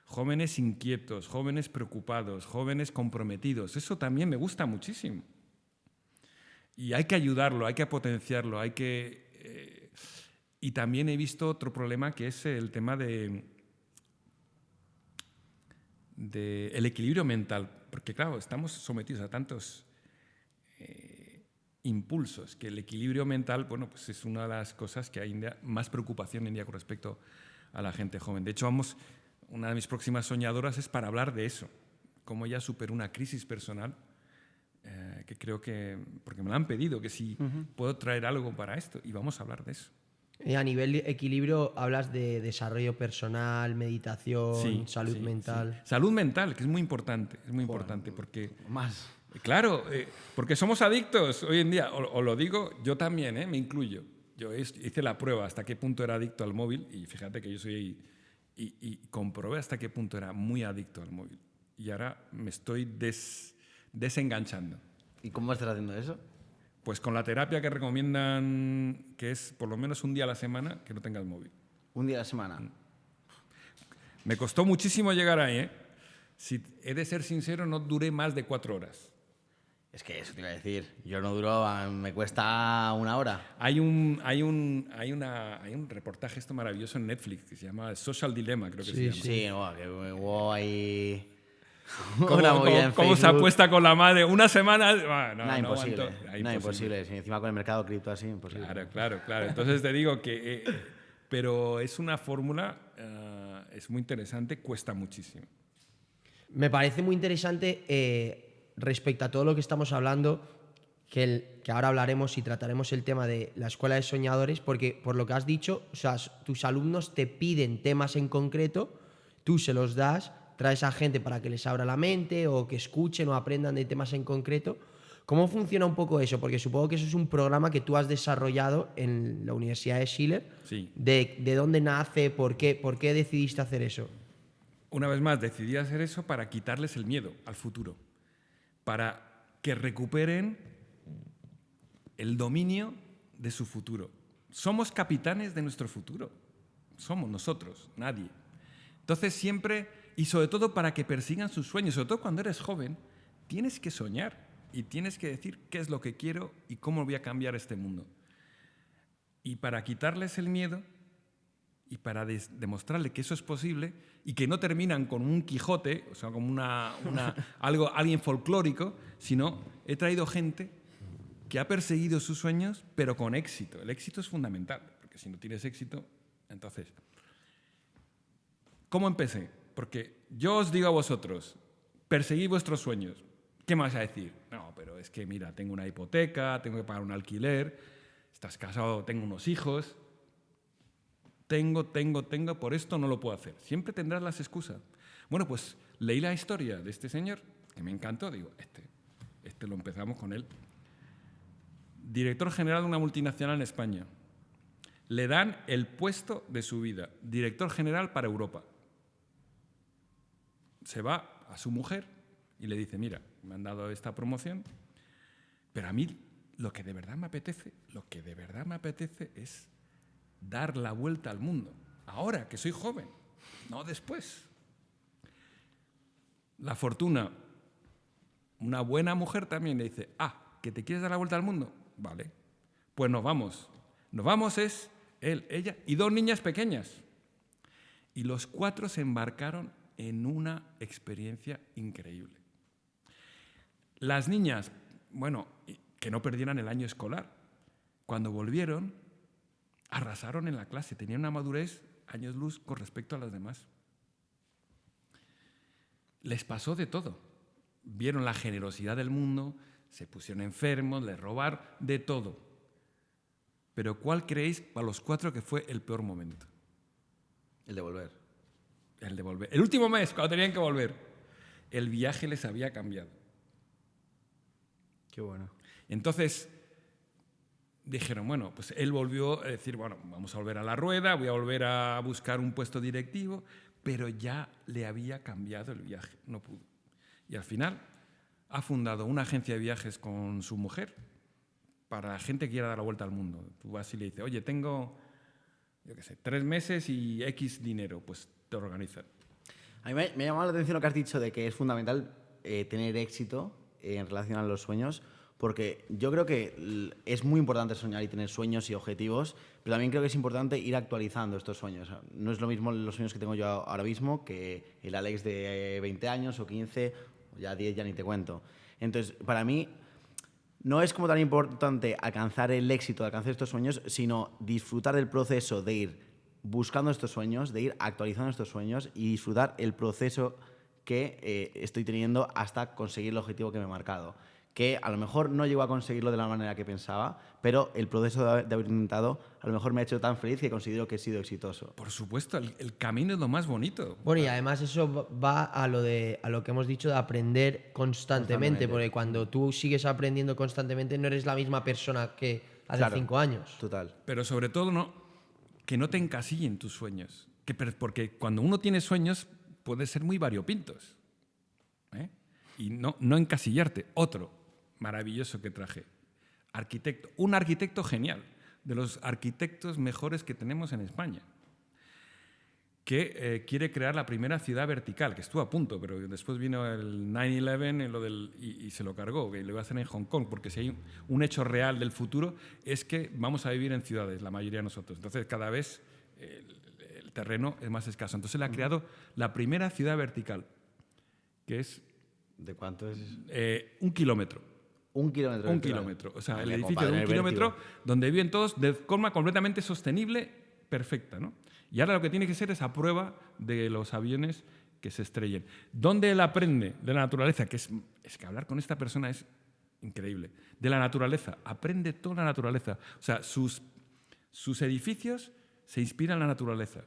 jóvenes inquietos, jóvenes preocupados, jóvenes comprometidos, eso también me gusta muchísimo. Y hay que ayudarlo, hay que potenciarlo, y también he visto otro problema, que es el tema de el equilibrio mental, porque claro, estamos sometidos a tantos impulsos, que el equilibrio mental, bueno, pues es una de las cosas que hay más preocupación en día con respecto a la gente joven. De hecho, una de mis próximas soñadoras es para hablar de eso, cómo ella superó una crisis personal que creo que, porque me lo han pedido, que si puedo traer algo para esto, y vamos a hablar de eso. A nivel de equilibrio hablas de desarrollo personal, meditación, Sí, salud sí, mental. sí. Salud mental, que es muy importante, porque... Más. Claro, porque somos adictos hoy en día, o lo digo yo también, me incluyo. Yo hice la prueba hasta qué punto era adicto al móvil y fíjate que yo soy... Y comprobé hasta qué punto era muy adicto al móvil. Y ahora me estoy desenganchando. ¿Y cómo estás haciendo eso? Pues con la terapia que recomiendan, que es por lo menos un día a la semana, que no tengas móvil. Un día a la semana. Me costó muchísimo llegar ahí, ¿eh? Si he de ser sincero, no duré más de 4 horas. Es que eso te iba a decir. Yo no duro, me cuesta 1 hora. Hay un reportaje esto maravilloso en Netflix que se llama Social Dilemma, creo que se llama. Sí, que hubo ahí... ¿Cómo se apuesta con la madre? Una semana... No, imposible. aguanto. No, imposible. Si encima con el mercado cripto así, imposible. Claro. Entonces te digo que... pero es una fórmula, es muy interesante, cuesta muchísimo. Me parece muy interesante respecto a todo lo que estamos hablando, que ahora hablaremos y trataremos el tema de la escuela de soñadores, porque por lo que has dicho, o sea, tus alumnos te piden temas en concreto, tú se los das, traes a gente para que les abra la mente o que escuchen o aprendan de temas en concreto. ¿Cómo funciona un poco eso? Porque supongo que eso es un programa que tú has desarrollado en la Universidad de Schiller. Sí. ¿De dónde nace? ¿Por qué decidiste hacer eso? Una vez más, decidí hacer eso para quitarles el miedo al futuro, para que recuperen el dominio de su futuro. Somos capitanes de nuestro futuro. Somos nosotros, nadie. Entonces siempre, y sobre todo para que persigan sus sueños, sobre todo cuando eres joven, tienes que soñar y tienes que decir qué es lo que quiero y cómo voy a cambiar este mundo. Y para quitarles el miedo y para demostrarle que eso es posible y que no terminan con un Quijote, o sea, como alguien folclórico, sino he traído gente que ha perseguido sus sueños, pero con éxito. El éxito es fundamental, porque si no tienes éxito, entonces... ¿Cómo empecé? Porque yo os digo a vosotros, perseguid vuestros sueños. ¿Qué me vas a decir? No, pero es que mira, tengo una hipoteca, tengo que pagar un alquiler, estás casado, tengo unos hijos... Tengo, por esto no lo puedo hacer. Siempre tendrás las excusas. Bueno, pues leí la historia de este señor, que me encantó, digo, este lo empezamos con él. Director general de una multinacional en España. Le dan el puesto de su vida, director general para Europa. Se va a su mujer y le dice, mira, me han dado esta promoción, pero a mí lo que de verdad me apetece es dar la vuelta al mundo. Ahora, que soy joven, no después. La fortuna, una buena mujer también le dice, ¿que te quieres dar la vuelta al mundo? Vale, pues nos vamos. Nos vamos es él, ella y 2 niñas pequeñas. Y los 4 se embarcaron en una experiencia increíble. Las niñas, bueno, que no perdieran el año escolar. Cuando volvieron, arrasaron en la clase, tenían una madurez años luz con respecto a las demás. Les pasó de todo. Vieron la generosidad del mundo, se pusieron enfermos, les robaron, de todo. Pero ¿cuál creéis para los 4 que fue el peor momento? El de volver. El de volver. El último mes, cuando tenían que volver. El viaje les había cambiado. Qué bueno. Entonces... dijeron, bueno, pues él volvió a decir, bueno, vamos a volver a la rueda, voy a volver a buscar un puesto directivo, pero ya le había cambiado el viaje, no pudo. Y al final ha fundado una agencia de viajes con su mujer para la gente que quiera dar la vuelta al mundo. Tú vas y le dices, oye, tengo, 3 meses y X dinero, pues te organizan. A mí me ha llamado la atención lo que has dicho de que es fundamental tener éxito en relación a los sueños. Porque yo creo que es muy importante soñar y tener sueños y objetivos, pero también creo que es importante ir actualizando estos sueños. No es lo mismo los sueños que tengo yo ahora mismo que el Alex de 20 años o 15, o ya 10 ya ni te cuento. Entonces, para mí, no es como tan importante alcanzar el éxito, alcanzar estos sueños, sino disfrutar del proceso de ir buscando estos sueños, de ir actualizando estos sueños y disfrutar el proceso que estoy teniendo hasta conseguir el objetivo que me he marcado. que a lo mejor no llegó a conseguirlo de la manera que pensaba, pero el proceso de haber intentado a lo mejor me ha hecho tan feliz que considero que he sido exitoso. Por supuesto, el camino es lo más bonito. Bueno, y además eso va a lo que hemos dicho de aprender constantemente, porque cuando tú sigues aprendiendo constantemente no eres la misma persona que hace Claro, 5 años. Total. Pero sobre todo que no te encasillen tus sueños. Porque cuando uno tiene sueños puede ser muy variopintos. ¿Eh? Y no encasillarte. Otro maravilloso que traje. Arquitecto. Un arquitecto genial. De los arquitectos mejores que tenemos en España. Que quiere crear la primera ciudad vertical, que estuvo a punto, pero después vino el 9/11 y se lo cargó, que lo iba a hacer en Hong Kong, porque si hay un hecho real del futuro es que vamos a vivir en ciudades, la mayoría de nosotros. Entonces cada vez el terreno es más escaso. Entonces él ha creado la primera ciudad vertical, que es... ¿De cuánto es? 1 kilómetro. 1 kilómetro. Un kilómetro. O sea, el Vale, edificio compadre, de 1 el kilómetro vértigo. donde viven todos de forma completamente sostenible, perfecta, ¿no? Y ahora lo que tiene que ser es a prueba de los aviones que se estrellen. ¿Dónde él aprende de la naturaleza? Que es que hablar con esta persona es increíble. De la naturaleza. Aprende toda la naturaleza. O sea, sus edificios se inspiran en la naturaleza.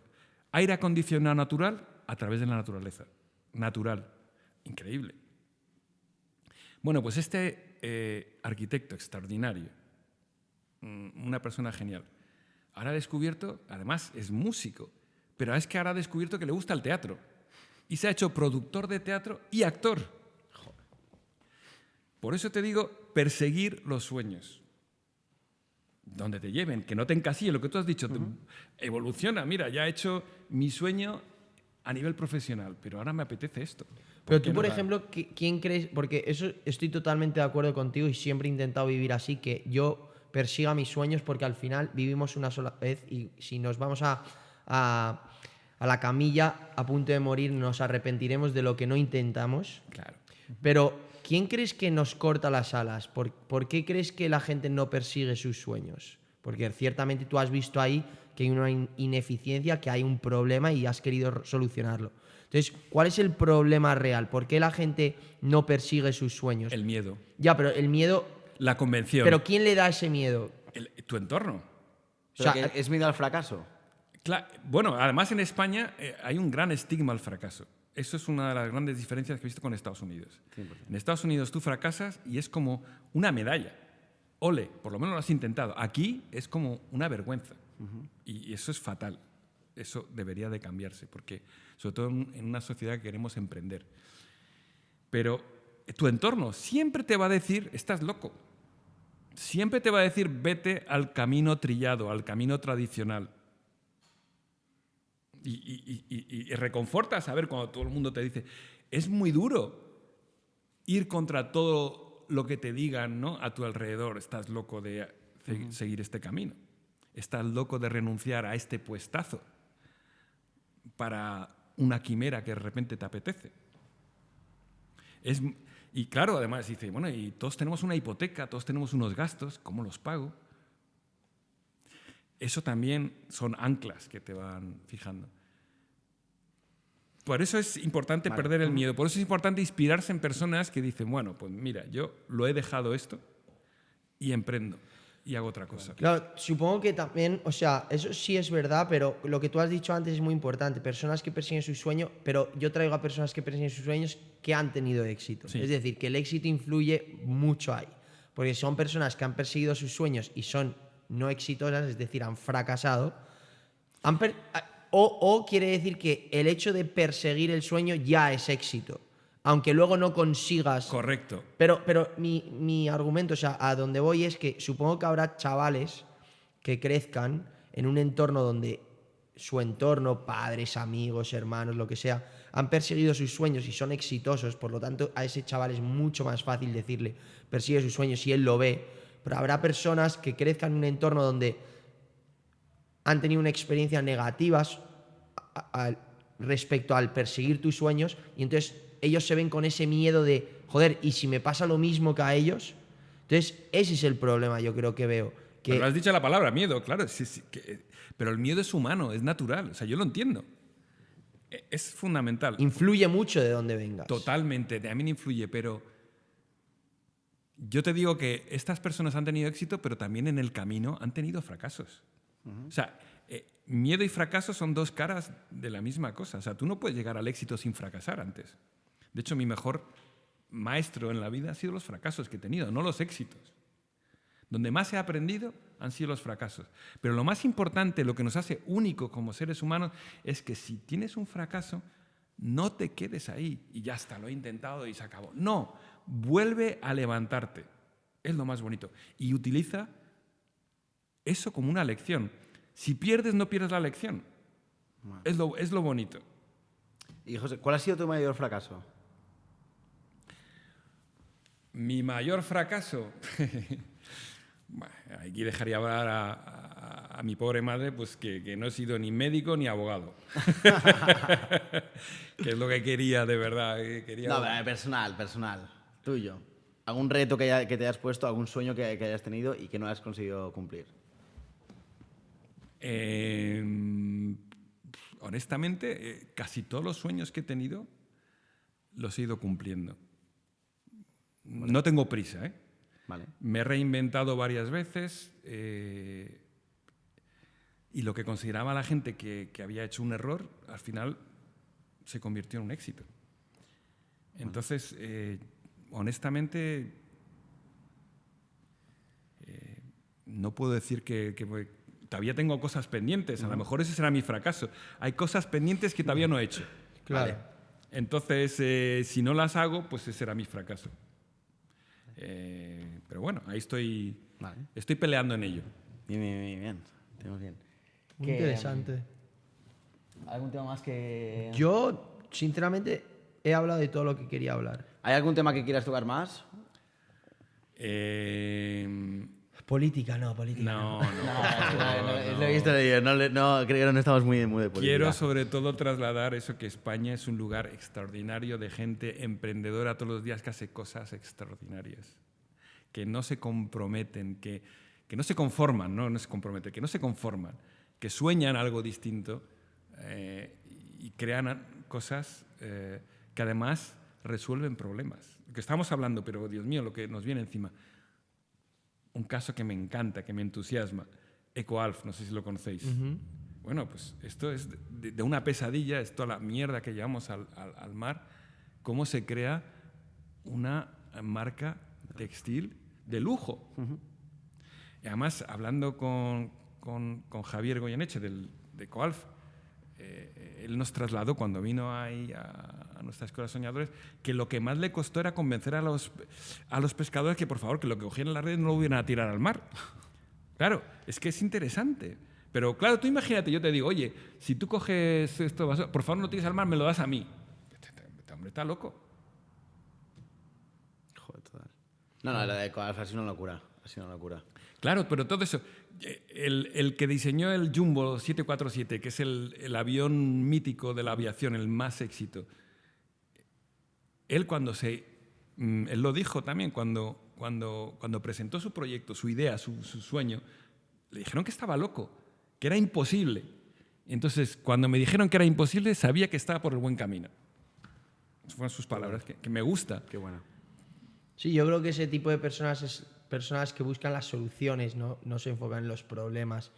Aire acondicionado natural a través de la naturaleza. Natural. Increíble. Bueno, pues este arquitecto extraordinario, una persona genial, ahora ha descubierto, además es músico, pero es que ahora ha descubierto que le gusta el teatro. Y se ha hecho productor de teatro y actor. Por eso te digo, perseguir los sueños. Donde te lleven, que no te encasillen, lo que tú has dicho, evoluciona. Mira, ya he hecho mi sueño a nivel profesional, pero ahora me apetece esto. Pero tú, por ejemplo, ¿quién crees? Porque eso estoy totalmente de acuerdo contigo y siempre he intentado vivir así, que yo persiga mis sueños porque al final vivimos una sola vez y si nos vamos a la camilla a punto de morir nos arrepentiremos de lo que no intentamos. Claro. Pero, ¿quién crees que nos corta las alas? ¿Por qué crees que la gente no persigue sus sueños? Porque ciertamente tú has visto ahí que hay una ineficiencia, que hay un problema y has querido solucionarlo. Entonces, ¿cuál es el problema real? ¿Por qué la gente no persigue sus sueños? El miedo. Ya, pero el miedo... La convención. ¿Pero quién le da ese miedo? Tu entorno. O sea, sea, ¿es miedo al fracaso? Bueno, además en España hay un gran estigma al fracaso. Eso es una de las grandes diferencias que he visto con Estados Unidos. 100%. En Estados Unidos tú fracasas y es como una medalla. Ole, por lo menos lo has intentado. Aquí es como una vergüenza. Y eso es fatal. Eso debería de cambiarse, porque sobre todo en una sociedad que queremos emprender. Pero tu entorno siempre te va a decir, estás loco. Siempre te va a decir, vete al camino trillado, al camino tradicional. Y reconforta saber cuando todo el mundo te dice, es muy duro ir contra todo lo que te digan, ¿no? A tu alrededor. Estás loco de seguir este camino. Estás loco de renunciar a este puestazo para una quimera que de repente te apetece. Y claro, además dice, bueno, y todos tenemos una hipoteca, todos tenemos unos gastos, ¿cómo los pago? Eso también son anclas que te van fijando. Por eso es importante perder el miedo, por eso es importante inspirarse en personas que dicen, bueno, pues mira, yo lo he dejado esto y emprendo y hago otra cosa. Claro, supongo que también, o sea, eso sí es verdad, pero lo que tú has dicho antes es muy importante. Personas que persiguen su sueño, pero yo traigo a personas que persiguen sus sueños que han tenido éxito. Sí. Es decir, que el éxito influye mucho ahí. Porque son personas que han perseguido sus sueños y son no exitosas, es decir, han fracasado. O quiere decir que el hecho de perseguir el sueño ya es éxito. Aunque luego no consigas... Correcto. Pero mi argumento, o sea, a donde voy es que supongo que habrá chavales que crezcan en un entorno donde su entorno, padres, amigos, hermanos, lo que sea, han perseguido sus sueños y son exitosos. Por lo tanto, a ese chaval es mucho más fácil decirle, persigue sus sueños si él lo ve. Pero habrá personas que crezcan en un entorno donde han tenido una experiencia negativa respecto al perseguir tus sueños y entonces ellos se ven con ese miedo de, joder, ¿y si me pasa lo mismo que a ellos? Entonces, ese es el problema, yo creo que veo. Que Pero has dicho la palabra miedo, claro. Pero el miedo es humano, es natural. O sea, yo lo entiendo. Es fundamental. influye mucho de dónde vengas. Totalmente, también influye, pero yo te digo que estas personas han tenido éxito, pero también en el camino han tenido fracasos. O sea, miedo y fracaso son dos caras de la misma cosa. O sea, tú no puedes llegar al éxito sin fracasar antes. De hecho, mi mejor maestro en la vida han sido los fracasos que he tenido, no los éxitos. Donde más he aprendido han sido los fracasos. Pero lo más importante, lo que nos hace únicos como seres humanos, es que si tienes un fracaso, no te quedes ahí y ya está, lo he intentado y se acabó. No, vuelve a levantarte. Es lo más bonito. Y utiliza eso como una lección. Si pierdes, no pierdes la lección. Es lo bonito. Y José, ¿cuál ha sido tu mayor fracaso? Mi mayor fracaso... Bueno, aquí dejaría hablar a mi pobre madre, pues que no he sido ni médico ni abogado. Que es lo que quería de verdad. Quería... No, personal, tuyo. ¿Algún reto que te hayas puesto, algún sueño que hayas tenido y que no has conseguido cumplir? Honestamente, casi todos los sueños que he tenido los he ido cumpliendo. Bueno. No tengo prisa, ¿eh? Vale. Me he reinventado varias veces y lo que consideraba la gente que había hecho un error, al final se convirtió en un éxito. Entonces, honestamente, no puedo decir que todavía tengo cosas pendientes. A lo mejor ese será mi fracaso. Hay cosas pendientes que todavía no he hecho. Claro. ¿Vale? Entonces, si no las hago, pues ese será mi fracaso. Pero bueno, ahí estoy, vale. Estoy peleando en ello. Bien. Tenemos bien. Muy interesante. ¿Algún tema más que...? Yo, sinceramente, he hablado de todo lo que quería hablar. ¿Hay algún tema que quieras tocar más? Política, no, política. No. Lo he visto de ello. No, creo que no estamos muy de política. Quiero sobre todo trasladar eso, que España es un lugar extraordinario de gente emprendedora todos los días que hace cosas extraordinarias, que no se comprometen, que no se conforman, no se comprometen, que no se conforman, que sueñan algo distinto y crean cosas que además resuelven problemas. Que estamos hablando, pero Dios mío, lo que nos viene encima. Un caso que me encanta, que me entusiasma, EcoAlf, no sé si lo conocéis. Bueno, pues esto es de una pesadilla, es toda la mierda que llevamos al mar, cómo se crea una marca textil de lujo. Y además, hablando con Javier Goyeneche de EcoAlf, él nos trasladó cuando vino ahí a nuestra escuela de soñadores que lo que más le costó era convencer a los pescadores que por favor que lo que cogieran en la red no lo hubieran a tirar al mar. Claro, es que es interesante. Pero claro, tú imagínate, yo te digo, oye, si tú coges esto, por favor no lo tires al mar, me lo das a mí. Este hombre está loco. Joder, total. No, la de EcoAlf ha sido una locura. Claro, pero todo eso... El que diseñó el Jumbo 747, que es el avión mítico de la aviación, el más éxito, él él lo dijo también, cuando presentó su proyecto, su idea, su sueño, le dijeron que estaba loco, que era imposible. Entonces, cuando me dijeron que era imposible, sabía que estaba por el buen camino. Esas fueron sus palabras, que me gusta. Qué bueno. Sí, yo creo que ese tipo de personas es personas que buscan las soluciones, no se enfocan en los problemas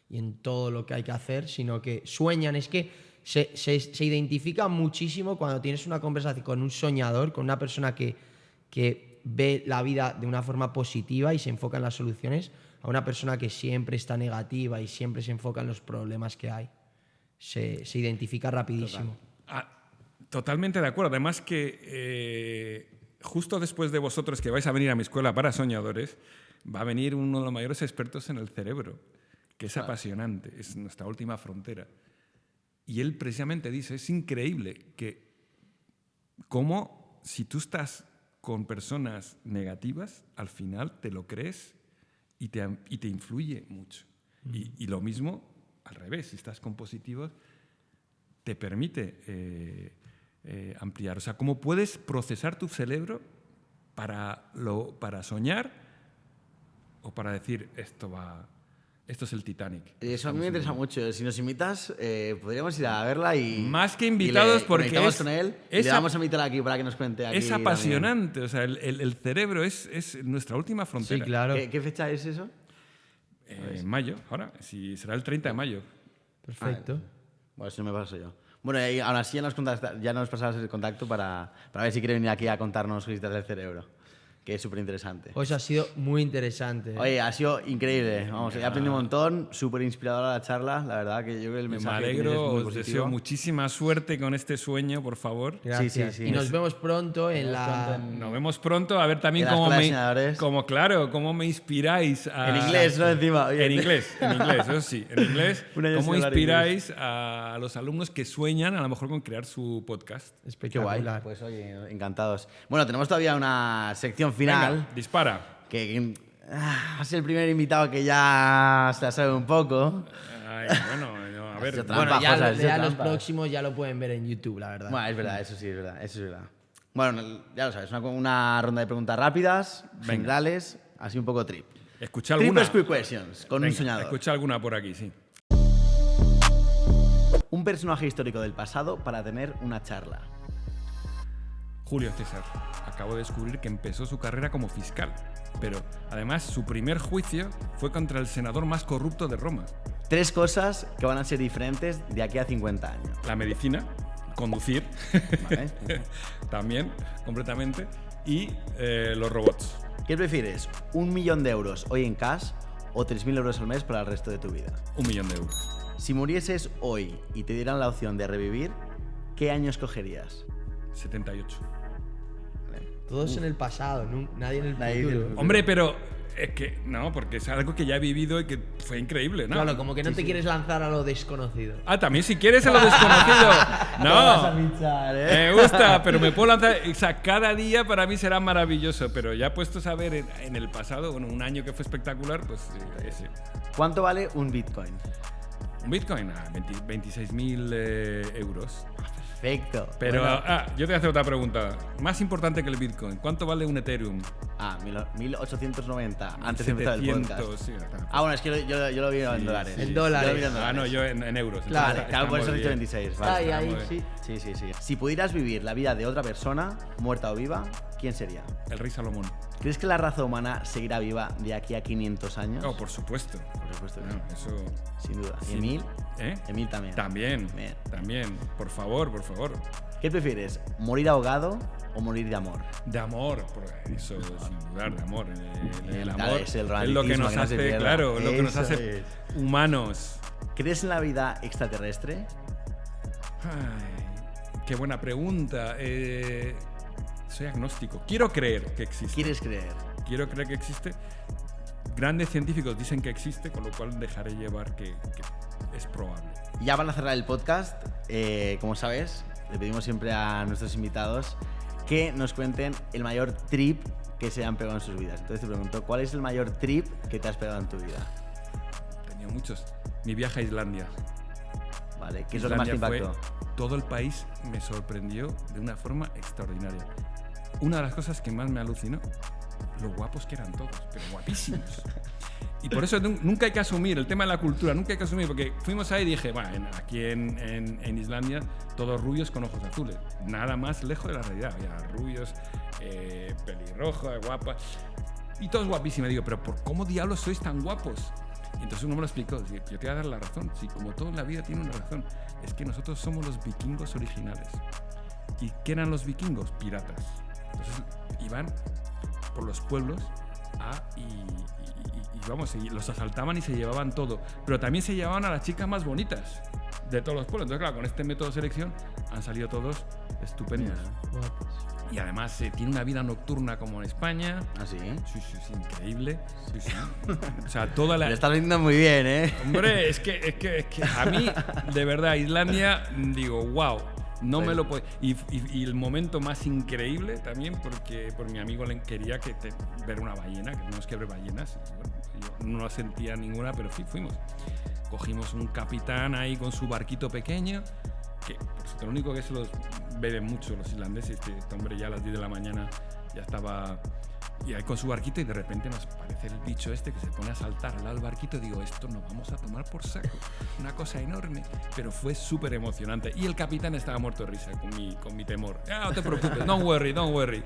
y en todo lo que hay que hacer, sino que sueñan. Es que se identifica muchísimo cuando tienes una conversación con un soñador, con una persona que ve la vida de una forma positiva y se enfoca en las soluciones, a una persona que siempre está negativa y siempre se enfoca en los problemas que hay. Se identifica rapidísimo. Totalmente de acuerdo. Además que justo después de vosotros que vais a venir a mi escuela para soñadores, va a venir uno de los mayores expertos en el cerebro, que es apasionante, es nuestra última frontera. Y él precisamente dice, es increíble que cómo si tú estás con personas negativas, al final te lo crees y te influye mucho. Y lo mismo al revés, si estás con positivos, te permite ampliar. O sea, cómo puedes procesar tu cerebro para soñar o para decir esto va Esto es el Titanic. Eso a mí me interesa mucho. Si nos invitas, podríamos ir a verla y... Más que invitados, porque conectamos con él y le vamos a invitar aquí para que nos cuente aquí. Es apasionante. O sea, el cerebro es nuestra última frontera. Sí, claro. ¿Qué fecha es eso? En mayo, ahora. Sí, será el 30 de mayo. Perfecto. Bueno, eso me paso yo. Bueno, y aún así ya nos pasabas el contacto para ver si quiere venir aquí a contarnos cositas del cerebro, que es súper interesante. Pues ha sido muy interesante. Oye, ha sido increíble. Vamos, he aprendido un montón, súper inspiradora la charla. La verdad que yo creo que el Me mensaje que alegro, tienes es muy os positivo. deseo muchísima suerte con este sueño, por favor. Gracias. Sí. Y nos vemos pronto en la... Nos vemos pronto, a ver también En la Escuela de Diseñadores. cómo me inspiráis a... En inglés, ¿no? Encima. Oye. En inglés, eso sí, en inglés. Un año ¿Cómo sin hablar inspiráis a los alumnos que sueñan a lo mejor con crear su podcast? Qué guay. Espectacular. Pues oye, encantados. Bueno, tenemos todavía una sección final. Venga, dispara. Que has el primer invitado que ya se la sabe un poco. Ay, bueno, no, a ver. Has hecho Bueno, trampa, ya, José, has hecho ya los trampa. próximos ya lo pueden ver en YouTube, la verdad. Bueno, es verdad, eso sí es verdad, eso es verdad. Bueno, ya lo sabes, una ronda de preguntas rápidas, generales, así un poco trip. Escucha alguna. Triple quick questions, con un Venga, soñador. Escucha alguna por aquí, sí. Un personaje histórico del pasado para tener una charla. Julio César. Acabo de descubrir que empezó su carrera como fiscal, pero además su primer juicio fue contra el senador más corrupto de Roma. 3 cosas que van a ser diferentes de aquí a 50 años. La medicina, conducir, ¿Vale? también, completamente, y los robots. ¿Qué prefieres? ¿1 millón de euros hoy en cash o 3.000 euros al mes para el resto de tu vida? 1 millón de euros. Si murieses hoy y te dieran la opción de revivir, ¿qué año escogerías? 78. Todos en el pasado, nadie en el Nadie futuro. en el futuro. Hombre, pero es que no, porque es algo que ya he vivido y que fue increíble, ¿no? Claro, como que no te quieres lanzar a lo desconocido. Ah, también si quieres a lo desconocido. No. pinchar, Me gusta, pero me puedo lanzar. O sea, cada día para mí será maravilloso, pero ya puestos a ver en el pasado, bueno, un año que fue espectacular, pues ese. ¿Cuánto vale un Bitcoin? Un Bitcoin, 26.000 euros. Perfecto. Pero, Bueno. yo te voy a hacer otra pregunta. Más importante que el Bitcoin, ¿cuánto vale un Ethereum? 1890, antes de empezar el 700, podcast. sí. Bueno, es que yo lo vi en dólares. En Yo lo dólares. vi en dólares. No, yo en euros. Claro, Entonces, Claro, por eso he estamos dicho bien. 26. Ahí, Vale. ahí, bien. sí. Sí. Si pudieras vivir la vida de otra persona, muerta o viva, ¿quién sería? El rey Salomón. ¿Crees que la raza humana seguirá viva de aquí a 500 años? Oh, por supuesto. Por supuesto que No, eso. sin duda. ¿Y Sí. Emil? ¿Eh? Emil también. También. Bien. También. Por favor. ¿Qué prefieres? ¿Morir ahogado o morir de amor? De amor, eso sin dudar, de amor. El Claro, amor es el es lo que romanticismo nos que no se hace, pierda. claro, es lo que nos Eso hace es. humanos. ¿Crees en la vida extraterrestre? Ay, qué buena pregunta. Soy agnóstico. Quiero creer que existe. ¿Quieres creer? Quiero creer que existe. Grandes científicos dicen que existe, con lo cual dejaré llevar que es probable. Ya para cerrar el podcast, como sabes, le pedimos siempre a nuestros invitados que nos cuenten el mayor trip que se han pegado en sus vidas. Entonces te pregunto, ¿cuál es el mayor trip que te has pegado en tu vida? He tenido muchos. Mi viaje a Islandia. ¿Vale? ¿Qué es lo que más te Islandia impactó? Todo el país me sorprendió de una forma extraordinaria. Una de las cosas que más me alucinó, lo guapos que eran todos, pero guapísimos. Y por eso nunca hay que asumir el tema de la cultura, nunca hay que asumir, porque fuimos ahí y dije, bueno, aquí en Islandia, todos rubios con ojos azules. Nada más lejos de la realidad. Había rubios, pelirrojos, guapas, y todos guapísimos. Digo, pero ¿por cómo diablos sois tan guapos? Y entonces uno me lo explicó, yo te voy a dar la razón, si como todo en la vida tiene una razón, es que nosotros somos los vikingos originales. ¿Y qué eran los vikingos? Piratas. Entonces iban por los pueblos y vamos, y los asaltaban y se llevaban todo, pero también se llevaban a las chicas más bonitas de todos los pueblos. Entonces, claro, con este método de selección han salido todos estupendos. Guapos. Y además tiene una vida nocturna como en España. ¿Ah, sí? Sí, increíble. Sí. O sea, toda la... Lo estás viendo muy bien, ¿eh? Hombre, es que a mí, de verdad, Islandia, digo, wow, no me lo puedo... Y el momento más increíble también, porque por mi amigo le quería ver una ballena, que no es que ver ballenas. Bueno, yo no sentía ninguna, pero fuimos. Cogimos un capitán ahí con su barquito pequeño, que por cierto, lo único que se los beben mucho los islandeses, este hombre ya a las 10 de la mañana ya estaba y ahí con su barquito y de repente nos aparece el bicho este que se pone a saltar al lado del barquito. Digo, esto nos vamos a tomar por saco. Una cosa enorme, pero fue súper emocionante. Y el capitán estaba muerto de risa con mi temor. No te preocupes, don't worry. No worry.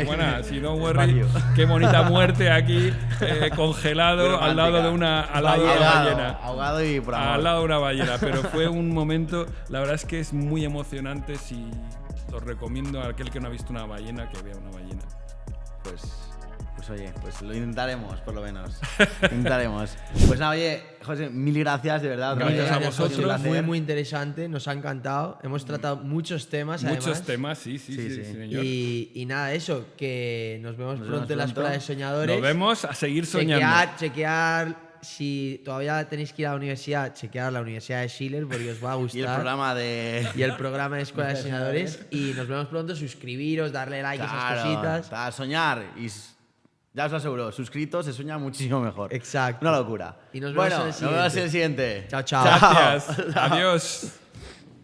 Bueno, si don't worry, qué bonita muerte aquí, congelado al lado de una ballena. Ahogado y por amor. Al lado de una ballena, pero fue un momento, la verdad es que es muy emocionante. Si os recomiendo a aquel que no ha visto una ballena, que vea una ballena. Pues oye, pues lo intentaremos, por lo menos. Intentaremos. Pues nada, oye, José, mil gracias, de verdad. Gracias a Ha sido un vosotros. placer. Muy, muy interesante, nos ha encantado. Hemos tratado muchos temas, Muchos además. temas, sí, señor. Y nada, eso, que nos vemos Nos pronto vemos en la pronto. Escuela de Soñadores. Nos vemos, a seguir soñando. Chequear, si todavía tenéis que ir a la universidad, chequear la Universidad de Schiller porque os va a gustar. Y el programa de... Y el programa de Escuela de Soñadores. Y nos vemos pronto, suscribiros, darle like a esas cositas. Para soñar. Y ya os lo aseguro, suscritos se sueña muchísimo mejor. Exacto. Una locura. Y nos vemos en el Nos vemos en el siguiente. Chao, chao. Gracias. Adiós.